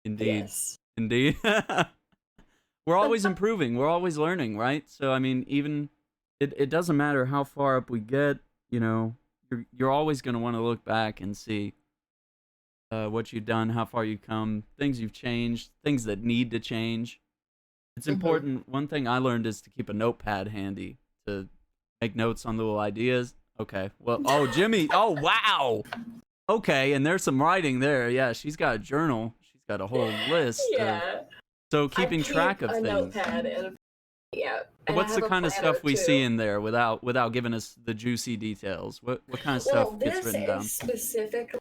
Indeed. Yes. Indeed. We're always improving. We're always learning, right? So I mean, even it doesn't matter how far up we get. You're always going to want to look back and see what you've done, how far you've come, things you've changed, things that need to change. It's important. One thing I learned is to keep a notepad handy to make notes on little ideas. Okay. Well, oh, Jimmy. Oh, wow. Okay. And there's some writing there. Yeah. She's got a journal. She's got a whole list. Yeah. So keeping track of a things. Notepad and, yeah. And what's the kind of stuff we too. see in there without giving us the juicy details? What kind of stuff gets written down? This is specifically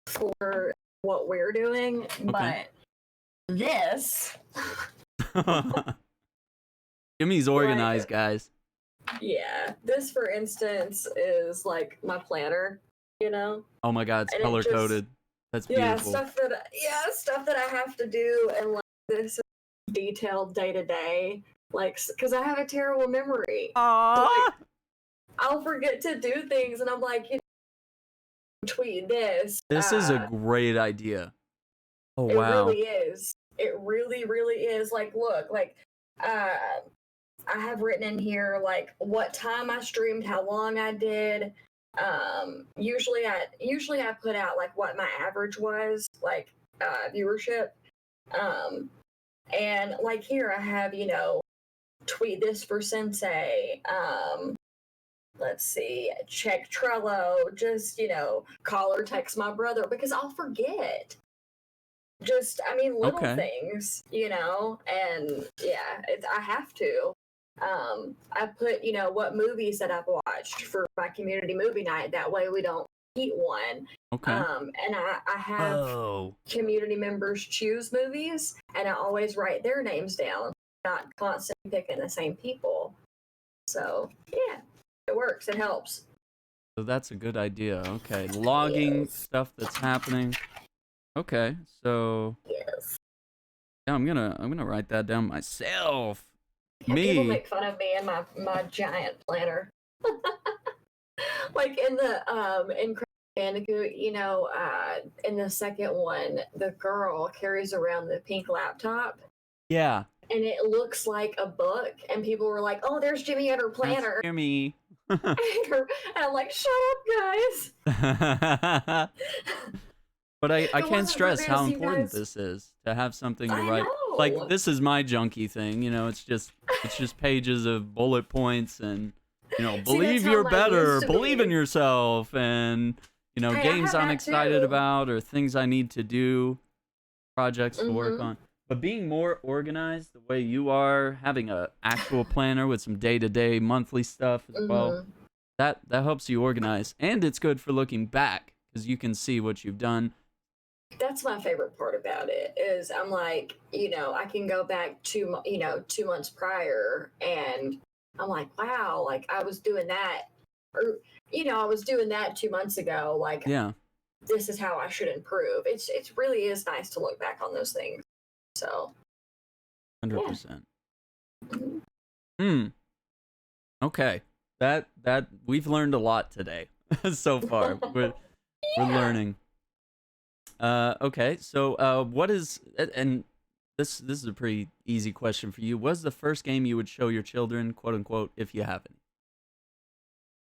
for what we're doing, but this. Jimmy's organized, guys. Yeah, this, for instance, is my planner. Oh my God, it's color coded. That's beautiful. Yeah, stuff that I have to do, and this is detailed day to day. Because I have a terrible memory. Aww. So, I'll forget to do things, and I'm like, tweet this. This is a great idea. Oh wow. It really is. It really, really is. Look, I have written in here like what time I streamed, how long I did. Usually I put out like what my average was, like viewership. And like here I have, tweet this for Sensei. Let's see, check Trello, just, call or text my brother because I'll forget. Just, little Okay. things, and yeah, I have to. I put, what movies that I've watched for my community movie night. That way we don't eat one. Okay. And I have community members choose movies, and I always write their names down, not constantly picking the same people. So, yeah, it works. It helps. So that's a good idea. Okay. Logging stuff that's happening. Okay. So Yes. yeah, I'm gonna write that down myself. And people Me. make fun of me and my giant planner. Like in Crash Bandicoot, in the second one, the girl carries around the pink laptop. Yeah. And it looks like a book, and people were like, "Oh, there's Jimmy and her planner." That's me. And I'm like, "Shut up, guys!" But I It can't wasn't stress how produced, you important guys. this is to have something to I write. Like know. this is my junkie thing, it's just pages of bullet points and believe how you're mine better, used to believe be. in yourself, and Hey, I games have I'm that excited too. about or things I need to do, projects to work Mhm. on. But being more organized the way you are, having a actual planner with some day-to-day monthly stuff as well, Mhm. that helps you organize, and it's good for looking back because you can see what you've done. That's my favorite part about it is I'm like, I can go back 2 months prior, and I'm like, wow, like I was doing that, or I was doing that 2 months ago. Like Yeah. this is how I should improve. It really is nice to look back on those things. So 100%. yeah. Okay. That we've learned a lot today so far. We're learning. Okay. So what is and this is a pretty easy question for you. What's the first game you would show your children, quote unquote, if you have any?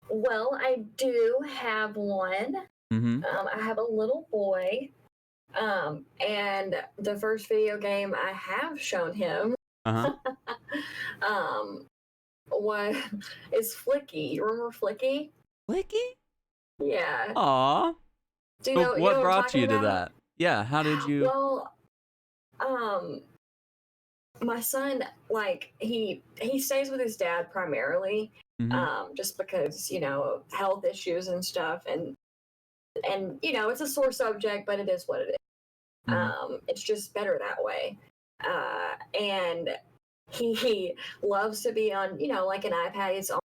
Well, I do have one. Mm-hmm. I have a little boy. And the first video game I have shown him Uh-huh. um was is Flicky. You remember Flicky? Flicky? Yeah. Aw. Do you So know what what I'm brought talking you to about? that? Yeah, how did you Well, um my son, like he stays with his dad primarily, Mm-hmm. just because, health issues and stuff, and it's a sore subject, but it is what it is. Mm-hmm. It's just better that way. And he loves to be on, like an iPad. He's on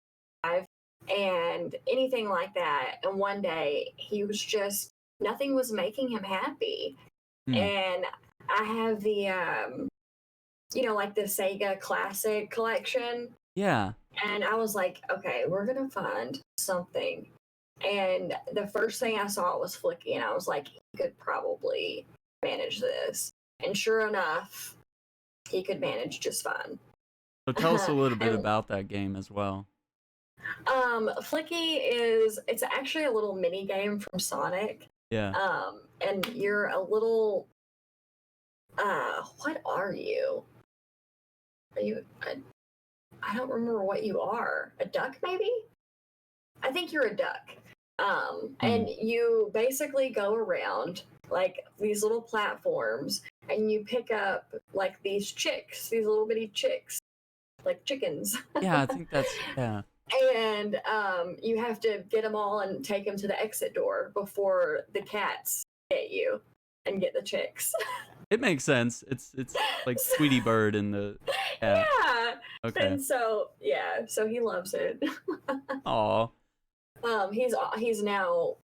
live and anything like that. And one day he was just, nothing was making him happy. Mm. And I have the, like the Sega Classic collection. Yeah. And I was like, okay, we're going to find something. And the first thing I saw was Flicky. And I was like, he could probably manage this. And sure enough, he could manage just fine. So tell us a little bit And about that game as well. Flicky it's actually a little mini game from Sonic. Yeah. And you're a little what are you? Are you I don't remember what you are. A duck maybe? I think you're a duck. And you basically go around like these little platforms, and you pick up like these chicks, these little bitty chicks, like chickens. Yeah, I think that's yeah. And you have to get them all and take them to the exit door before the cats get you and get the chicks. It makes sense. It's like Tweety Bird in the cat. Yeah. Okay. And so so he loves it. Aw. He's now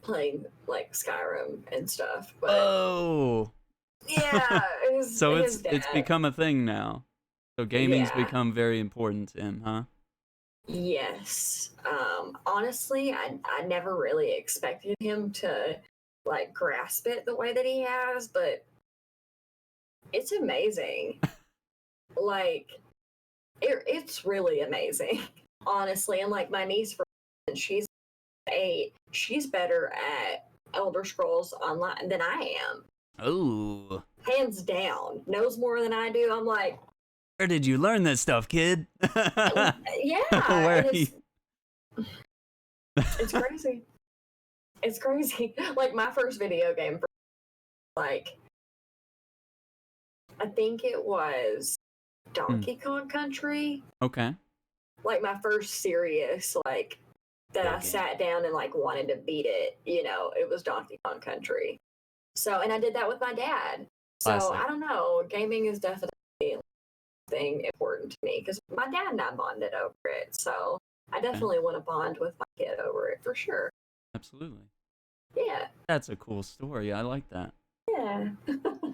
playing like Skyrim and stuff, but Oh. yeah, So his it's dad. become a thing now. So gaming's Yeah. become very important to him, huh? Yes. Honestly, I never really expected him to like grasp it the way that he has, but it's amazing. Like it's really amazing, honestly. And like my niece, she's 8. She's better at Elder Scrolls Online than I am. Oh. Hands down. Knows more than I do. I'm like, where did you learn this stuff, kid? yeah. Where And are you? it's crazy. It's crazy. Like my first video game, like, I think it was Donkey Kong Country. Okay. Like my first serious, like, that I sat down and like wanted to beat it, it was Donkey Kong Country. So, and I did that with my dad. So Classic. I don't know. Gaming is definitely a thing important to me because my dad and I bonded over it. So I definitely want to bond with my kid over it for sure. Absolutely. Yeah. That's a cool story. I like that. Yeah.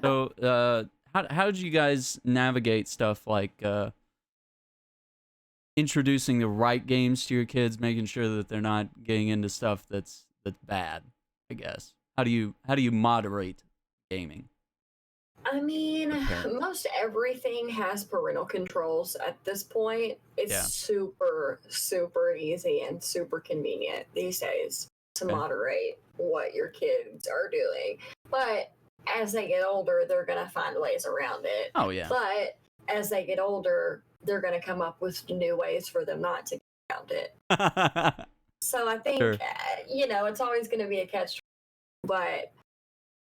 So, how did you guys navigate stuff like introducing the right games to your kids, making sure that they're not getting into stuff that's bad? I guess. How do you moderate gaming? I mean, most everything has parental controls at this point. It's super, super easy and super convenient these days to moderate what your kids are doing. But as they get older, they're going to find ways around it. Oh, yeah. But as they get older, they're going to come up with new ways for them not to get around it. So I think, it's always going to be a catch. But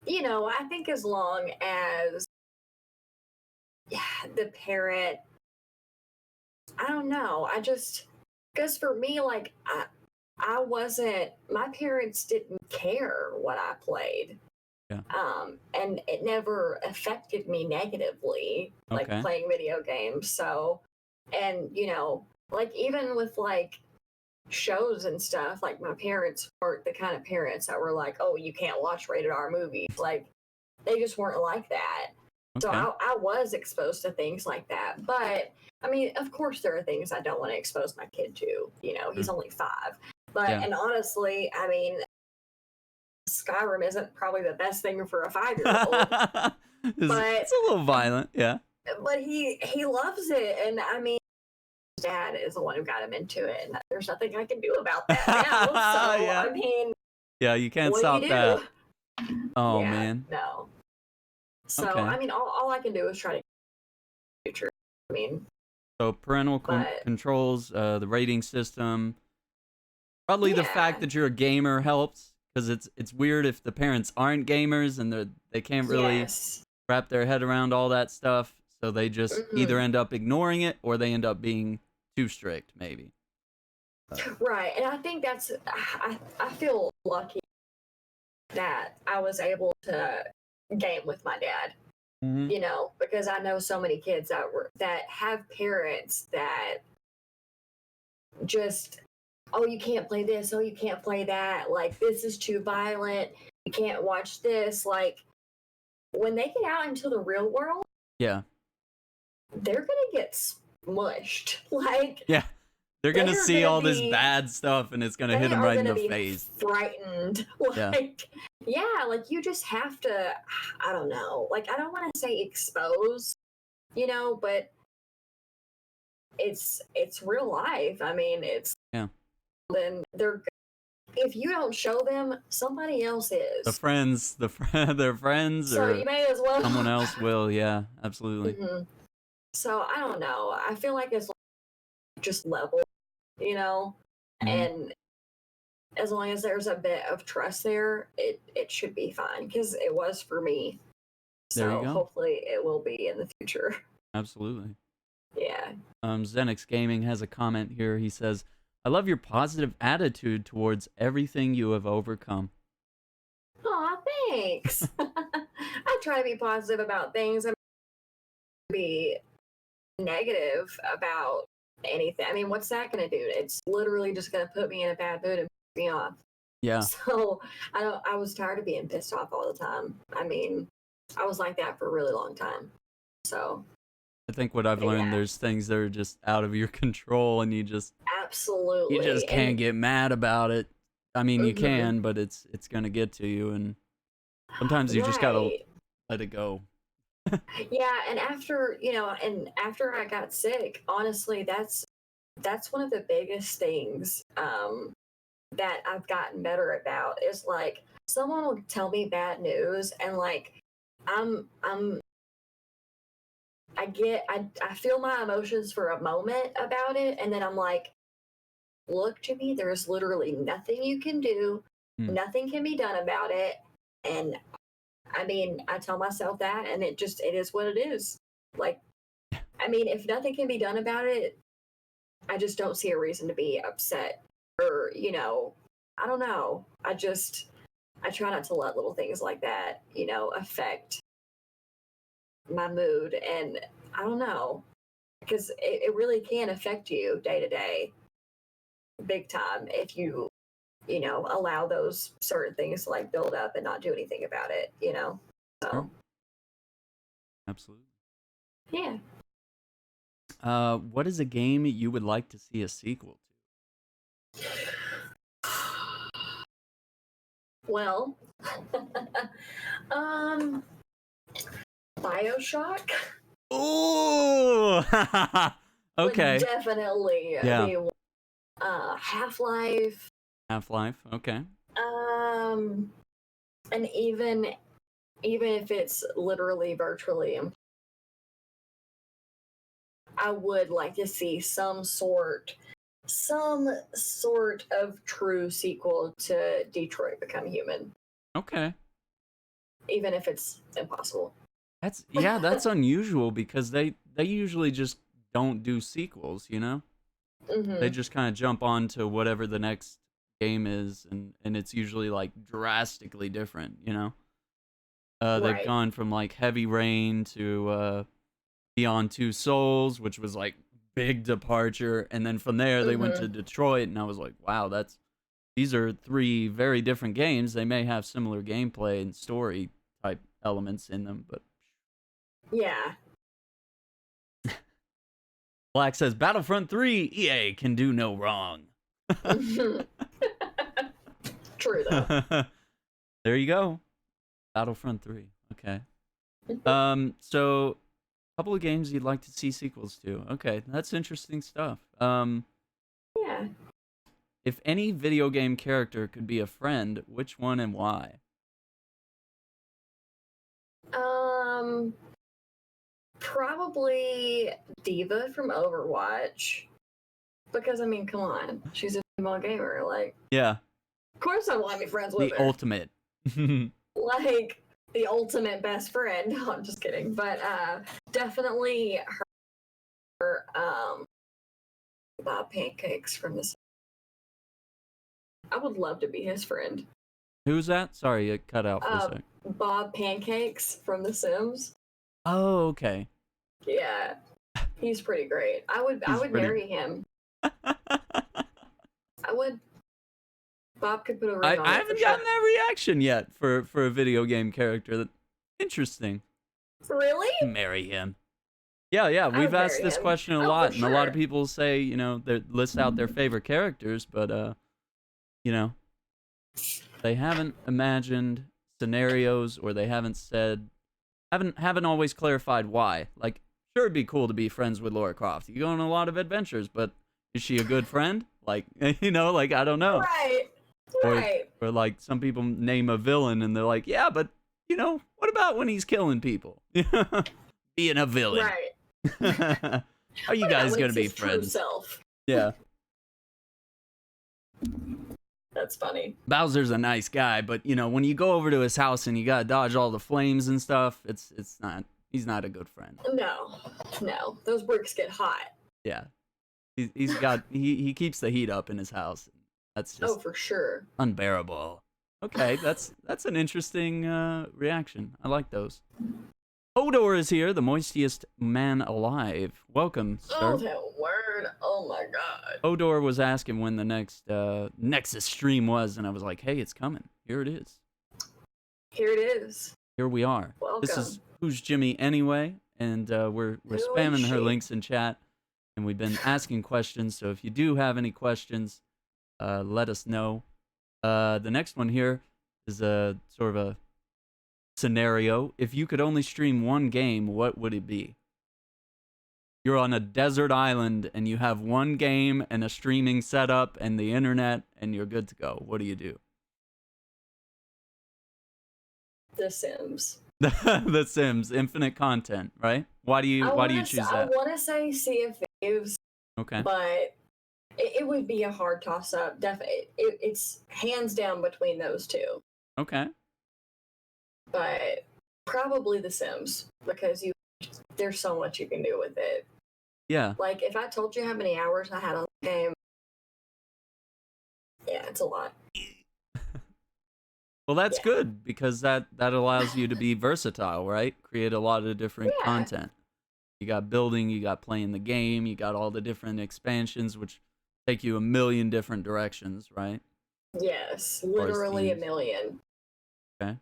I think as long as the parent, I don't know, because for me, like, I wasn't, my parents didn't care what I played. Yeah. And it never affected me negatively, like playing video games. So, and, like, even with like shows and stuff, like my parents weren't the kind of parents that were like, oh, you can't watch rated R movies. Like, they just weren't like that. So I was exposed to things like that. But I mean, of course there are things I don't want to expose my kid to. He's only 5. But and honestly, I mean, Skyrim isn't probably the best thing for a 5-year-old. But it's a little violent, yeah. But he loves it, and I mean, his dad is the one who got him into it, and there's nothing I can do about that now. So I mean, you can't stop that. Oh yeah, man, no. So I mean, all I can do is try to future. I mean, so parental controls, the rating system, probably the fact that you're a gamer helps, because it's weird if the parents aren't gamers and they can't really wrap their head around all that stuff, so they just either end up ignoring it or they end up being too strict, maybe. Right, and I think that's I feel lucky that I was able to game with my dad. Because I know so many kids that have parents that just, oh, you can't play this, oh, you can't play that, like, this is too violent, you can't watch this. Like, when they get out into the real world, they're gonna get smushed. Like, they're gonna see all this bad stuff, and it's gonna hit them right in the face. Frightened. Like, like, you just have to, I don't know, like, I don't want to say expose, but it's real life. I mean, it's then if you don't show them, somebody else is. Their friends, so or you may as well. Someone else will. Yeah, absolutely. So I don't know. I feel like it's just level, and as long as there's a bit of trust there, it should be fine, because it was for me. So hopefully it will be in the future. Absolutely. Yeah. Xenix Gaming has a comment here. He says, I love your positive attitude towards everything you have overcome. Aw, thanks. I try to be positive about things. I'm be negative about anything. I mean, what's that going to do? It's literally just going to put me in a bad mood and piss me off. Yeah. So I was tired of being pissed off all the time. I mean, I was like that for a really long time. So I think what I've learned, there's things that are just out of your control, and you just can't get mad about it. I mean, you can, but it's gonna get to you, and sometimes you just gotta let it go. Yeah, and after, and after I got sick, honestly, that's one of the biggest things that I've gotten better about is like someone will tell me bad news and like I'm I feel my emotions for a moment about it and then I'm like, look, Jimmy, there's literally nothing you can do, Hmm. nothing can be done about it. And I mean, I tell myself that and it is what it is. Like, I mean, if nothing can be done about it, I just don't see a reason to be upset or, I don't know. I try not to let little things like that, affect my mood. And I don't know, because it really can affect you day to day, big time, if you, allow those certain things to like build up and not do anything about it. Sure. So, Absolutely. yeah. What is a game you would like to see a sequel Well, um, Bioshock to? Ooh! would Okay. definitely Yeah. be Half-Life. Half-Life. Okay. Um, and even if it's literally virtually, I would like to see some sort of true sequel to Detroit Become Human, Okay. even if it's impossible. That's unusual because they usually just don't do sequels, you know? They Hmm. just kind of jump on to whatever the next game is and it's usually like drastically different, you know? They've Right. gone from like Heavy Rain to Beyond Two Souls, which was like big departure, and then from there they went to Hmm. Detroit, and I was like, wow, these are three very different games. They may have similar gameplay and story type elements in them, but Yeah. Black says Battlefront 3, EA can do no wrong. True though. There you go. Battlefront 3. Okay. So a couple of games you'd like to see sequels to. Okay, that's interesting stuff. Yeah. If any video game character could be a friend, which one and why? Um, Probably Diva from Overwatch. Because I mean, come on, she's a female gamer. Like, Yeah, of course I want to be friends with the her. ultimate. Like the ultimate best friend. No, I'm just kidding. But definitely her Bob Pancakes from the I would love to be his friend. Who's that? Sorry, it cut out for a Uh sec. Bob Pancakes from The Sims. Oh, okay. Yeah. He's pretty great. I He's would pretty. marry him. I would. Bob could put a ring I on it for haven't sure. gotten that reaction yet for a video game character. Interesting. Really? Marry him. Yeah, yeah. I We've would asked marry this him. question a Oh, for lot, and a lot of sure. people say, they list out their favorite characters, but you know, they haven't imagined scenarios or they haven't said haven't always clarified why. Like, sure, it'd be cool to be friends with Laura Croft. You go on a lot of adventures, but is she a good friend? Like, like I don't know. Right. Or Right. or like some people name a villain and they're like, yeah, but what about when he's killing people? Being a villain. Right. Are you What about guys when gonna he's be his true friends? self? Yeah. That's funny. Bowser's a nice guy, but when you go over to his house and you gotta dodge all the flames and stuff, it's not he's not a good friend. No. No. Those bricks get hot. Yeah. He keeps the heat up in his house. That's Oh, just for sure. unbearable. Okay, that's an interesting reaction. I like those. Hodor is here, the moistiest man alive. Welcome, Oh, sir. that word. Oh my god. Hodor was asking when the next Nexus stream was, and I was like, hey, it's coming. Here it is. Here it is. Here we are. This is Welcome. Who's Jimmy Anyway, and we're Who is spamming her she? links in chat, and we've been asking questions. So if you do have any questions, let us know. The next one here is a sort of a scenario, if you could only stream one game, what would it be? You're on a desert island and you have one game and a streaming setup and the internet and you're good to go. What do you do? The Sims. The Sims, infinite content, right? Why do you choose that? I want to say Sea of Thieves, Okay. but it would be a hard toss-up. Definitely, it's hands down between those two. Okay. But probably The Sims, because there's so much you can do with it. Yeah. Like, if I told you how many hours I had on the game, yeah, it's a lot. Well, that's good because that allows you to be versatile, right? Create a lot of different content. You got building, you got playing the game, you got all the different expansions, which take you a million different directions, right? Yes, literally a million. Okay.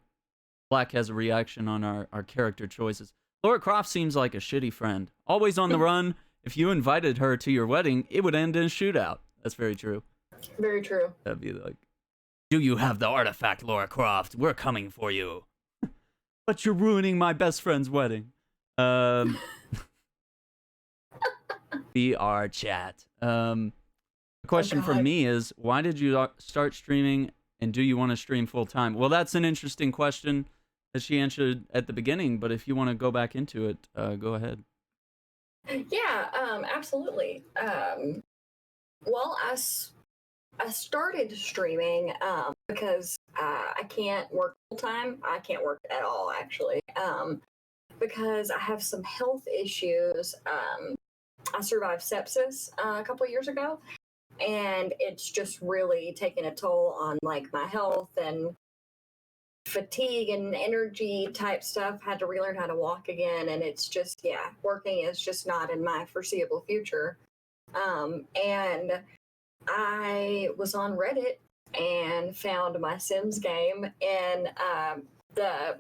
Black has a reaction on our character choices. Laura Croft seems like a shitty friend. Always on the run. If you invited her to your wedding, it would end in a shootout. That's very true. Very true. That'd be like, do you have the artifact, Laura Croft? We're coming for you. But you're ruining my best friend's wedding. BR chat. The question for me is, why did you start streaming and do you want to stream full time? Well, that's an interesting question that she answered at the beginning, but if you want to go back into it, go ahead. Yeah, absolutely. Well, I started streaming because I can't work full time. I can't work at all, actually, because I have some health issues. I survived sepsis a couple years ago, and it's just really taken a toll on like my health and fatigue and energy type stuff. Had to relearn how to walk again, and it's just working is just not in my foreseeable future. And I was on Reddit and found my Sims game in the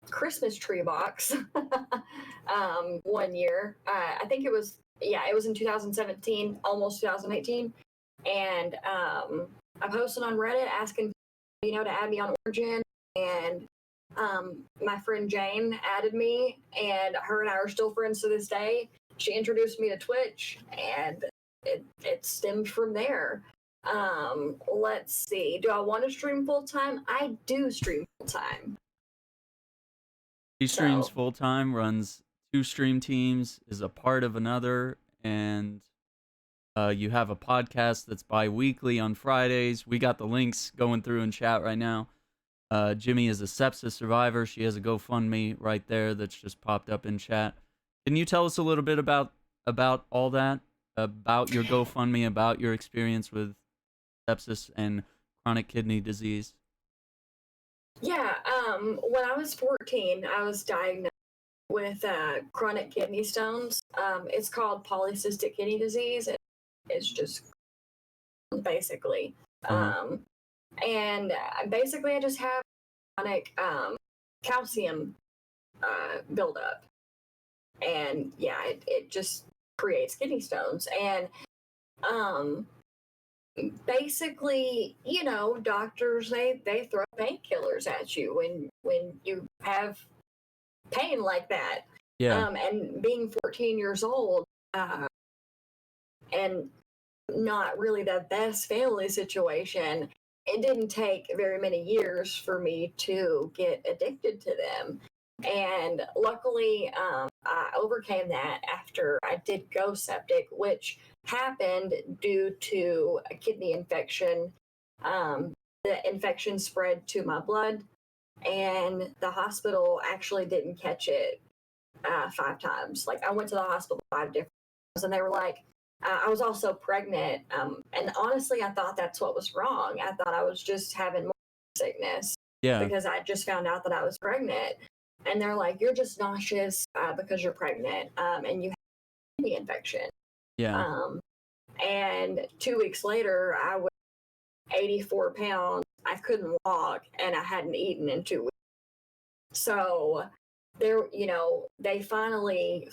Christmas tree box one year. I think it was in 2017, almost 2018. And I posted on Reddit asking to add me on Origin, and my friend Jane added me, and her and I are still friends to this day. She introduced me to Twitch, and it stemmed from there. Let's see. Do I want to stream full time? I do stream full time. She streams full time, runs 2 stream teams, is a part of another, and you have a podcast that's bi-weekly on Fridays. We got the links going through in chat right now. Jimmy is a sepsis survivor. She has a GoFundMe right there that's just popped up in chat. Can you tell us a little bit about all that? About your GoFundMe, about your experience with sepsis and chronic kidney disease? Yeah, when I was 14, I was diagnosed with chronic kidney stones. It's called polycystic kidney disease. It's just basically. And basically I just have chronic calcium buildup. And it just creates kidney stones. And basically, doctors they throw painkillers at you when you have pain like that. Yeah. And being 14 years old and not really the best family situation, it didn't take very many years for me to get addicted to them. And luckily, I overcame that after I did go septic, which happened due to a kidney infection. The infection spread to my blood, and the hospital actually didn't catch it 5 times. Like, I went to the hospital 5 different times, and they were like, I was also pregnant. And honestly, I thought that's what was wrong. I thought I was just having more sickness because I just found out that I was pregnant. And they're like, you're just nauseous because you're pregnant and you have a kidney infection. Yeah. And 2 weeks later, I was 84 pounds. I couldn't walk, and I hadn't eaten in 2 weeks. So there, they finally,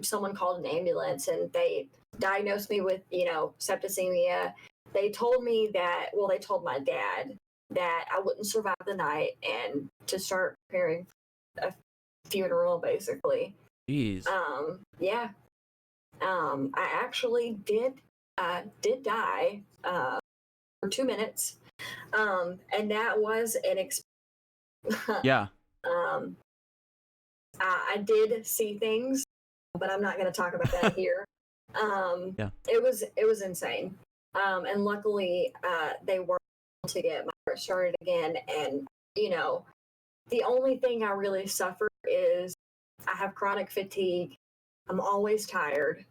someone called an ambulance, and they diagnosed me with, septicemia. They told me they told my dad that I wouldn't survive the night and to start preparing for a funeral, basically. Jeez. Yeah. I actually did die for 2 minutes. And that was an experience. Yeah. I did see things, but I'm not going to talk about that here. Yeah. It was insane. And luckily, they were able to get my heart started again. And, you know, the only thing I really suffer is I have chronic fatigue. I'm always tired.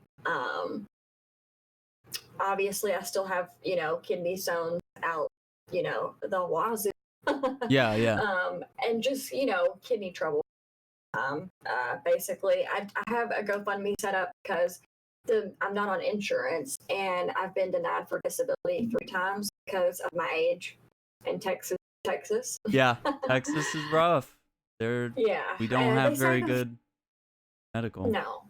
Obviously, I still have, you know, kidney stones out, you know, the wazoo. Yeah. And just, you know, kidney trouble. Basically, I have a GoFundMe set up because I'm not on insurance, and I've been denied for disability 3 times because of my age in Texas. Yeah. Texas is rough. Yeah. We don't have they say very good medical. No.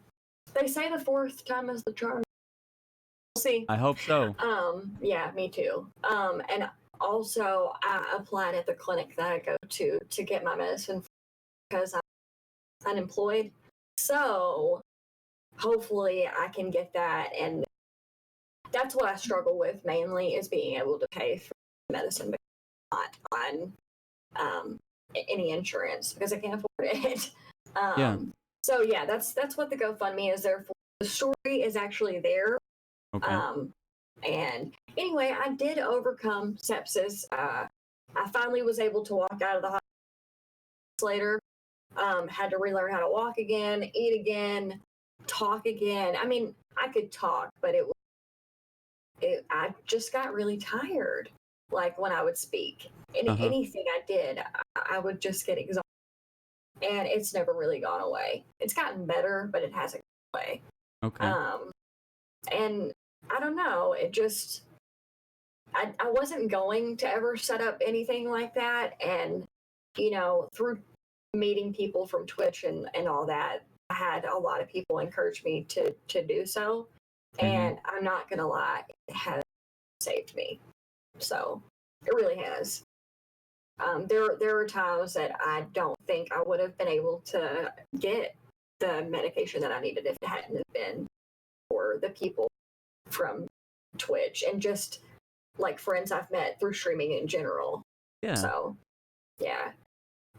They say the 4th time is the charm. We'll see. I hope so. Yeah, me too. And also I applied at the clinic that I go to get my medicine because I'm unemployed. So hopefully I can get that, and that's what I struggle with mainly is being able to pay for medicine, but not on any insurance because I can't afford it. Yeah. So yeah, that's what the GoFundMe is there for. The story is actually there. Okay. And anyway, I did overcome sepsis. I finally was able to walk out of the hospital later. Had to relearn how to walk again, eat again, talk again. I mean, I could talk, but I just got really tired. Like when I would speak, anything I did, I would just get exhausted. And it's never really gone away. It's gotten better, but it hasn't gone away. Okay. And I don't know, it just, I wasn't going to ever set up anything like that. And, you know, through meeting people from Twitch and all that, I had a lot of people encourage me to do so. And I'm not going to lie, it has saved me. So it really has. There were times that I don't think I would have been able to get the medication that I needed if it hadn't been for the people from Twitch and just like friends I've met through streaming in general. Yeah. So yeah,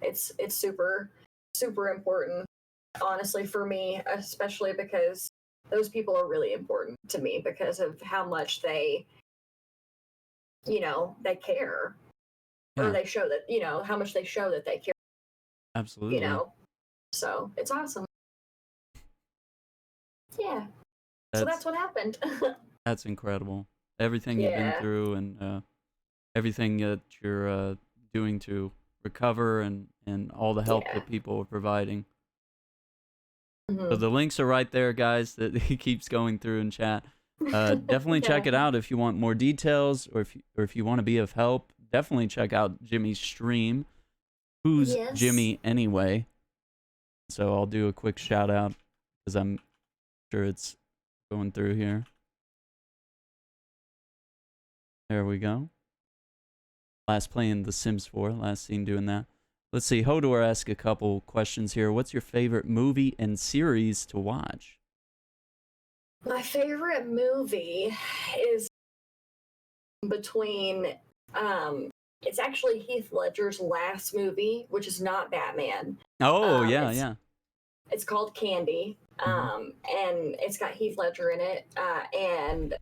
it's super, super important, honestly, for me, especially because those people are really important to me because of how much they, you know, they care. Yeah. Or they show that, you know, how much they show that they care. Absolutely. You know, so it's awesome. Yeah. So that's what happened. That's incredible. Everything you've been through and everything that you're doing to recover and all the help that people are providing. So the links are right there, guys, that he keeps going through in chat. Definitely check it out if you want more details or if you want to be of help. Definitely check out Jimmy's stream. Who's Jimmy anyway? So I'll do a quick shout out because I'm sure it's going through here. There we go. Last playing The Sims 4. Last seen doing that. Let's see. Hodor asked a couple questions here. What's your favorite movie and series to watch? My favorite movie is between it's actually Heath Ledger's last movie, which is not Batman. Oh, yeah. It's called Candy. And it's got Heath Ledger in it. And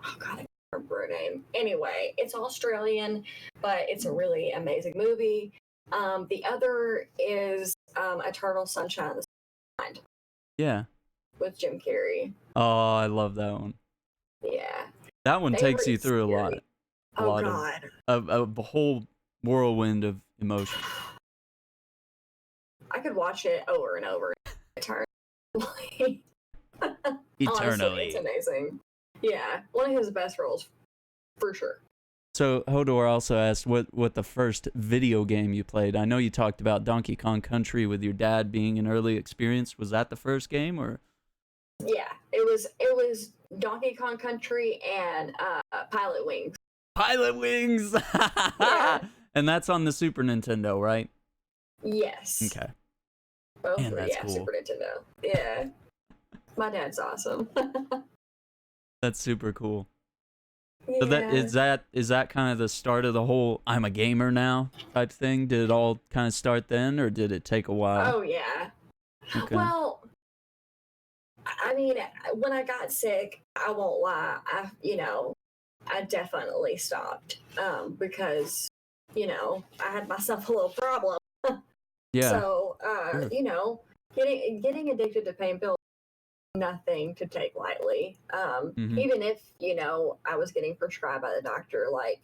oh god, I can't remember her name. Anyway, it's Australian, but it's a really amazing movie. The other is Eternal Sunshine of the Spotless Mind. Yeah. With Jim Carrey. Oh, I love that one. Yeah. That one takes you through a lot. A lot of a whole whirlwind of emotion. I could watch it over and over. Eternally. Eternally. Honestly, it's amazing. Yeah, one of his best roles, for sure. So Hodor also asked what the first video game you played. I know you talked about Donkey Kong Country with your dad being an early experience. Was that the first game, or? Yeah, it was Donkey Kong Country and Pilot Wings. Pilot Wings. Yeah. And that's on the Super Nintendo, right? Yes. Okay. Both Man, were, that's yeah, cool. Super Nintendo. Yeah. My dad's awesome. That's super cool. So Yeah. is that kind of the start of the whole I'm a gamer now type thing? Did it all kind of start then, or did it take a while? Oh, yeah. Okay. Well, I mean, when I got sick, I won't lie, I definitely stopped because, I had myself a little problem. Yeah. So, Sure. getting addicted to pain pills is nothing to take lightly. Mm-hmm. Even if, I was getting prescribed by the doctor, like,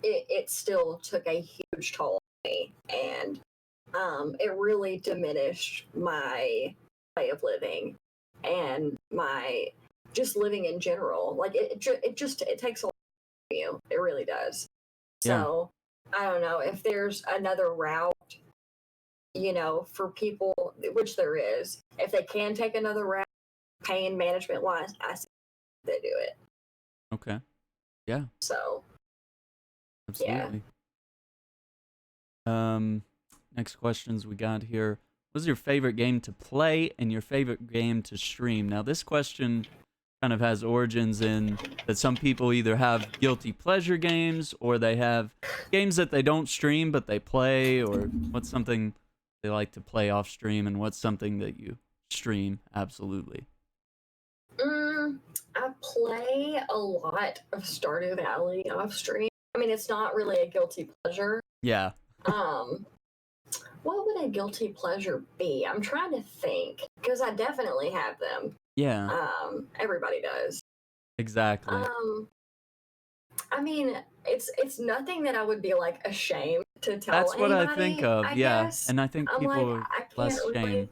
it still took a huge toll on me. And it really diminished my way of living and my just living in general. Like it takes a lot from you. It really does. Yeah. So I don't know if there's another route, for people, which there is. If they can take another route, pain management wise, I say they do it. Okay. Yeah. So yeah. Absolutely. Next questions we got here. What's your favorite game to play and your favorite game to stream? Now, this question kind of has origins in that some people either have guilty pleasure games or they have games that they don't stream but they play, or what's something they like to play off stream and what's something that you stream absolutely. I play a lot of Stardew Valley off stream. I mean, it's not really a guilty pleasure. Yeah. Um, what would a guilty pleasure be? I'm trying to think because I definitely have them. Yeah. Everybody does. Exactly. I mean, it's nothing that I would be like ashamed to tell That's what I think anybody, of. I Yeah. guess. And I think I'm people like, are I can't less really shame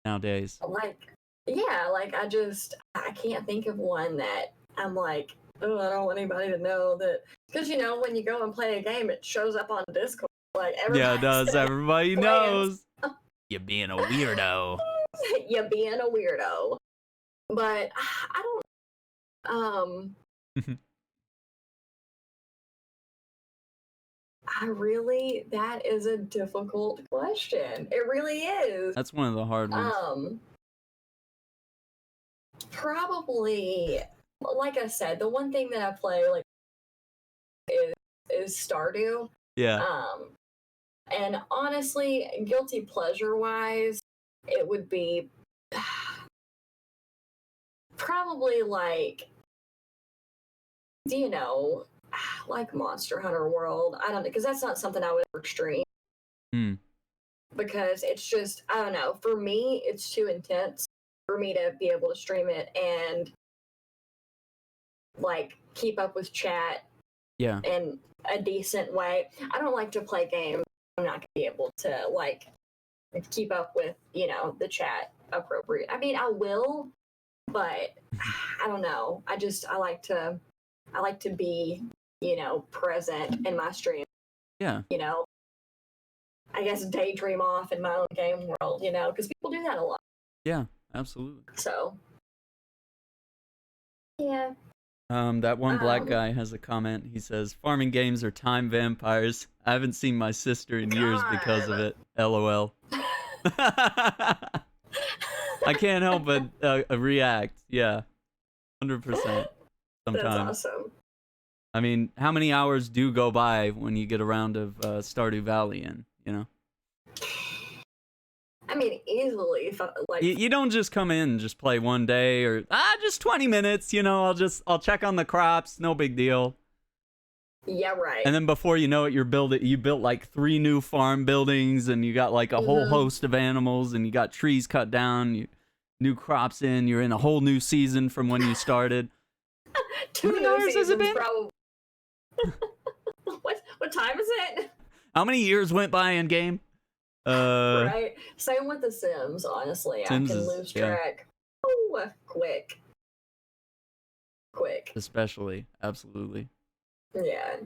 nowadays. like yeah, like I can't think of one that I'm like, oh, I don't want anybody to know that, because when you go and play a game, it shows up on Discord, like Yeah, it everybody's does. Everybody playing. knows. You being a weirdo. You being a weirdo. But I don't that is a difficult question. It really is. That's one of the hard ones. Probably, like I said, the one thing that I play like is Stardew. Yeah. And honestly, guilty pleasure wise, it would be probably like, like Monster Hunter World. I don't know, because that's not something I would ever stream. Because it's just, I don't know, for me, it's too intense for me to be able to stream it and like keep up with chat in a decent way. I don't like to play games I'm not gonna be able to like keep up with, the chat appropriate. I mean, I will, but I don't know. I like to be, present in my stream. Yeah. I guess daydream off in my own game world, because people do that a lot. Yeah, absolutely. So, yeah. That one black guy has a comment. He says, "Farming games are time vampires. I haven't seen my sister in years because of it. LOL." I can't help but react. Yeah, 100%. Sometimes. That's awesome. I mean, how many hours do go by when you get a round of Stardew Valley in? I mean, easily. Like you don't just come in and just play one day or just 20 minutes. I'll check on the crops. No big deal. Yeah, right. And then before you know it, you built like 3 new farm buildings, and you got like a whole host of animals, and you got trees cut down, new crops in. You're in a whole new season from when you started. 2 How many hours has it been? Probably. What time is it? How many years went by in game? Right. Same with The Sims. Honestly, Sims I can lose track. Oh, quick. Especially, absolutely. Yeah.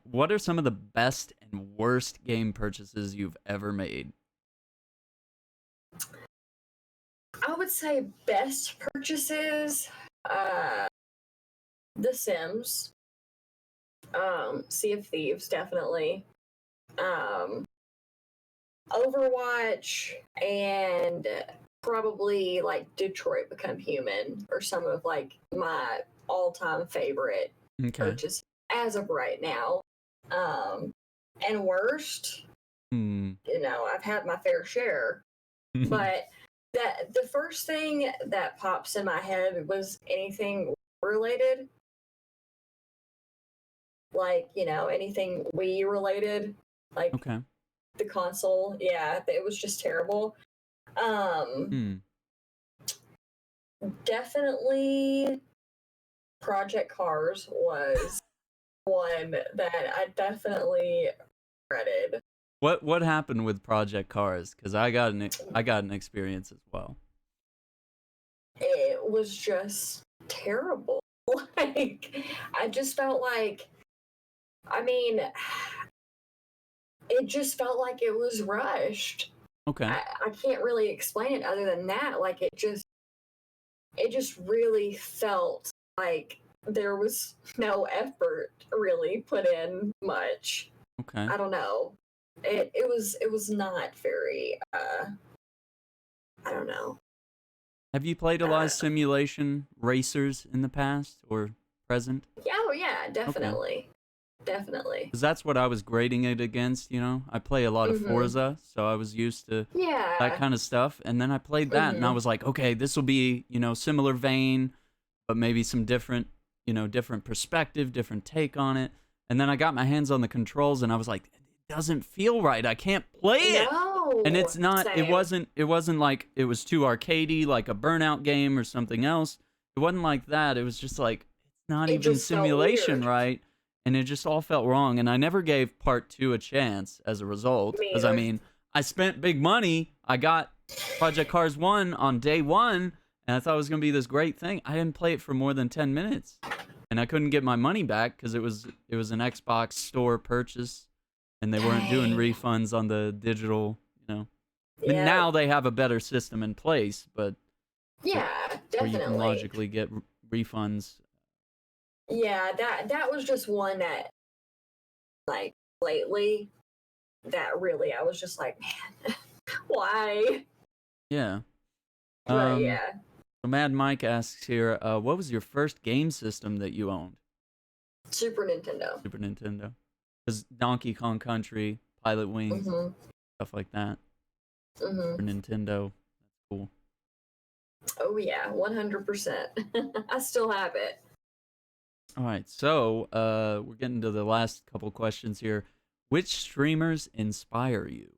What are some of the best and worst game purchases you've ever made? I would say best purchases, The Sims. Sea of Thieves, definitely. Overwatch, and probably like Detroit Become Human or some of like my all-time favorite Okay. purchases as of right now. And worst, I've had my fair share, but the first thing that pops in my head was anything related, like anything Wii related, like Okay. the console. Yeah, it was just terrible. Definitely Project Cars was one that I definitely regretted. What happened with Project Cars? Because I got an experience as well. It was just terrible. Like, I just felt like, I mean, it just felt like it was rushed. Okay. I can't really explain it other than that. Like, it just really felt like there was no effort really put in much. Okay. I don't know. It was not very I don't know. Have you played a lot of simulation racers in the past or present? Oh yeah, definitely. Definitely. Because that's what I was grading it against, I play a lot of Forza, so I was used to that kind of stuff. And then I played that, and I was like, okay, this will be, similar vein, but maybe some different, different perspective, different take on it. And then I got my hands on the controls, and I was like, it doesn't feel right. I can't play it. No. And it's not. Same. It wasn't like it was too arcadey, like a Burnout game or something else. It wasn't like that. It was just like it's not even simulation, right? And it just all felt wrong. And I never gave part 2 a chance as a result, because I mean, I spent big money. I got Project Cars 1 on day 1, and I thought it was gonna be this great thing. I didn't play it for more than 10 minutes, and I couldn't get my money back because it was an Xbox store purchase, and they weren't doing refunds on the digital. And now they have a better system in place, but yeah, definitely. where you can logically get refunds. Yeah, that was just one that, like, lately, that really I was just like, man, why? Yeah. But yeah. So Mad Mike asks here, what was your first game system that you owned? Super Nintendo. Super Nintendo. Because Donkey Kong Country, Pilot Wings, stuff like that. Super Nintendo. That's cool. Oh yeah, 100%. I still have it. All right, so we're getting to the last couple questions here. Which streamers inspire you?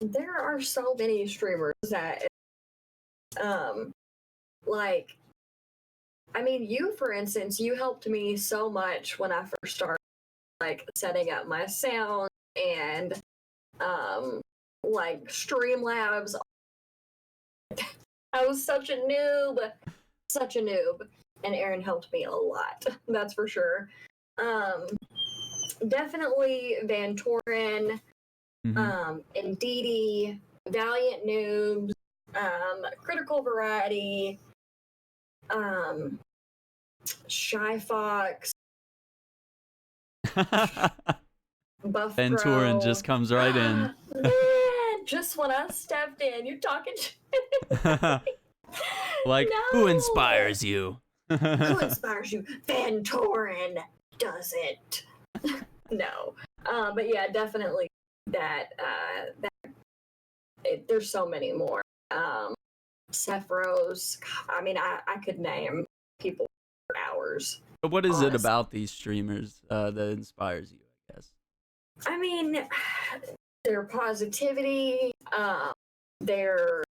There are so many streamers that, like, I mean, you, for instance, you helped me so much when I first started, like, setting up my sound and, like, Streamlabs. I was such a noob, and Aaron helped me a lot. That's for sure. Definitely Van Toren, Indeedee, Valiant Noobs, Critical Variety, Shy Fox, Buff Van Toren just comes right in. Man, just when I stepped in, you're talking like, no. Who inspires you? Who inspires you? Van Toren doesn't. No. But yeah, definitely that there's so many more. Sephiroth. I mean, I could name people for hours. But what is it about these streamers that inspires you, I guess? I mean, their positivity, their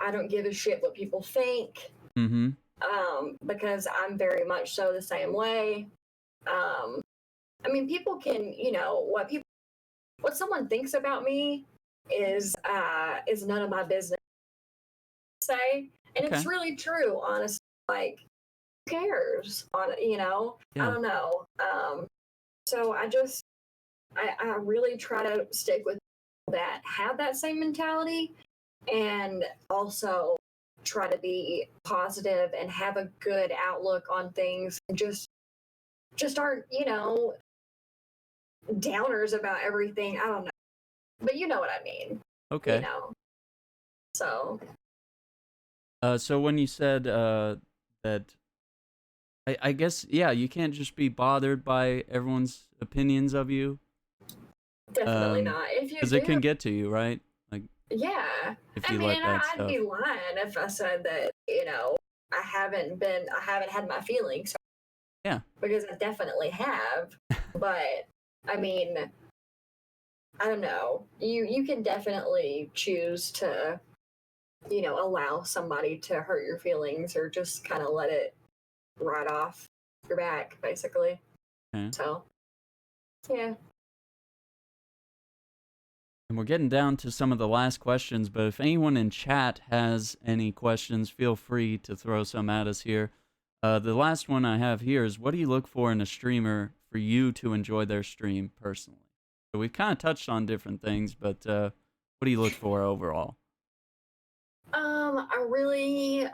I don't give a shit what people think. Because I'm very much so the same way. I mean, people can, what someone thinks about me is none of my business to say, and it's really true, honestly. Like, who cares? I don't know. So I really try to stick with people that have that same mentality, and also try to be positive and have a good outlook on things, and just aren't, downers about everything. I don't know. But you know what I mean. Okay. So. So when you said that, I guess, yeah, you can't just be bothered by everyone's opinions of you. Definitely not. If you because it can get to you, right? Like, yeah. if you like that I'd stuff. be lying if I said that, I haven't had my feelings. Yeah. Because I definitely have. But I mean, I don't know. You can definitely choose to, allow somebody to hurt your feelings, or just kind of let it ride off your back, basically. Okay. So, yeah. And we're getting down to some of the last questions, but if anyone in chat has any questions, feel free to throw some at us here. The last one I have here is, what do you look for in a streamer for you to enjoy their stream personally? So we've kind of touched on different things, but what do you look for overall? I really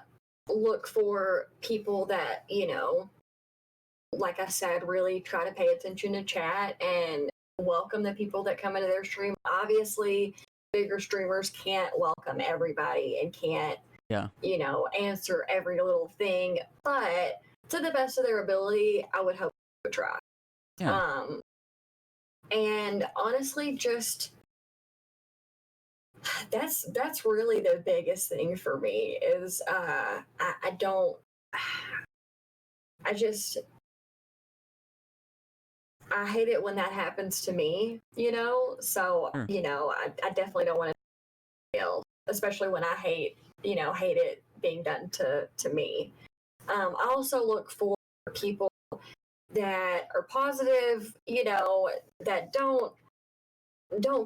look for people that, like I said, really try to pay attention to chat and welcome the people that come into their stream. Obviously, bigger streamers can't welcome everybody and can't, answer every little thing, but to the best of their ability, I would hope they would try. Yeah. And honestly, just that's really the biggest thing for me is I hate it when that happens to me, so Sure. I definitely don't want to feel, especially when I hate it being done to me. I also look for people that are positive, that don't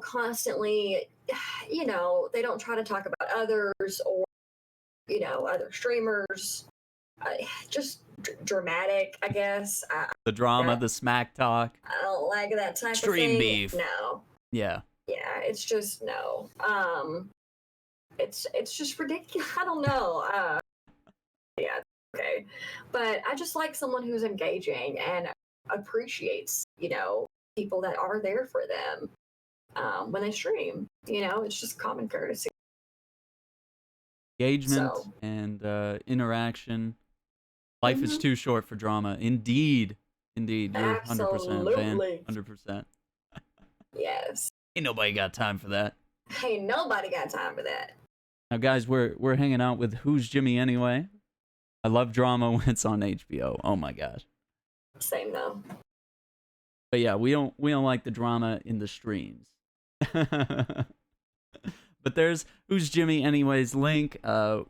constantly, they don't try to talk about others or, other streamers. Just dramatic, I guess. The drama, the smack talk. I don't like that type Stream of thing. beef. No. Yeah. Yeah, it's just no. It's just ridiculous. I don't know. Yeah, okay. But I just like someone who's engaging and appreciates, people that are there for them when they stream. It's just common courtesy. Engagement and interaction. Life is too short for drama. Indeed. You're 100% fan. 100%. Yes. Ain't nobody got time for that. Ain't nobody got time for that. Now, guys, we're hanging out with Who's Jimmy Anyway. I love drama when it's on HBO. Oh my gosh. Same though. But yeah, we don't like the drama in the streams. But there's Who's Jimmy Anyway's link.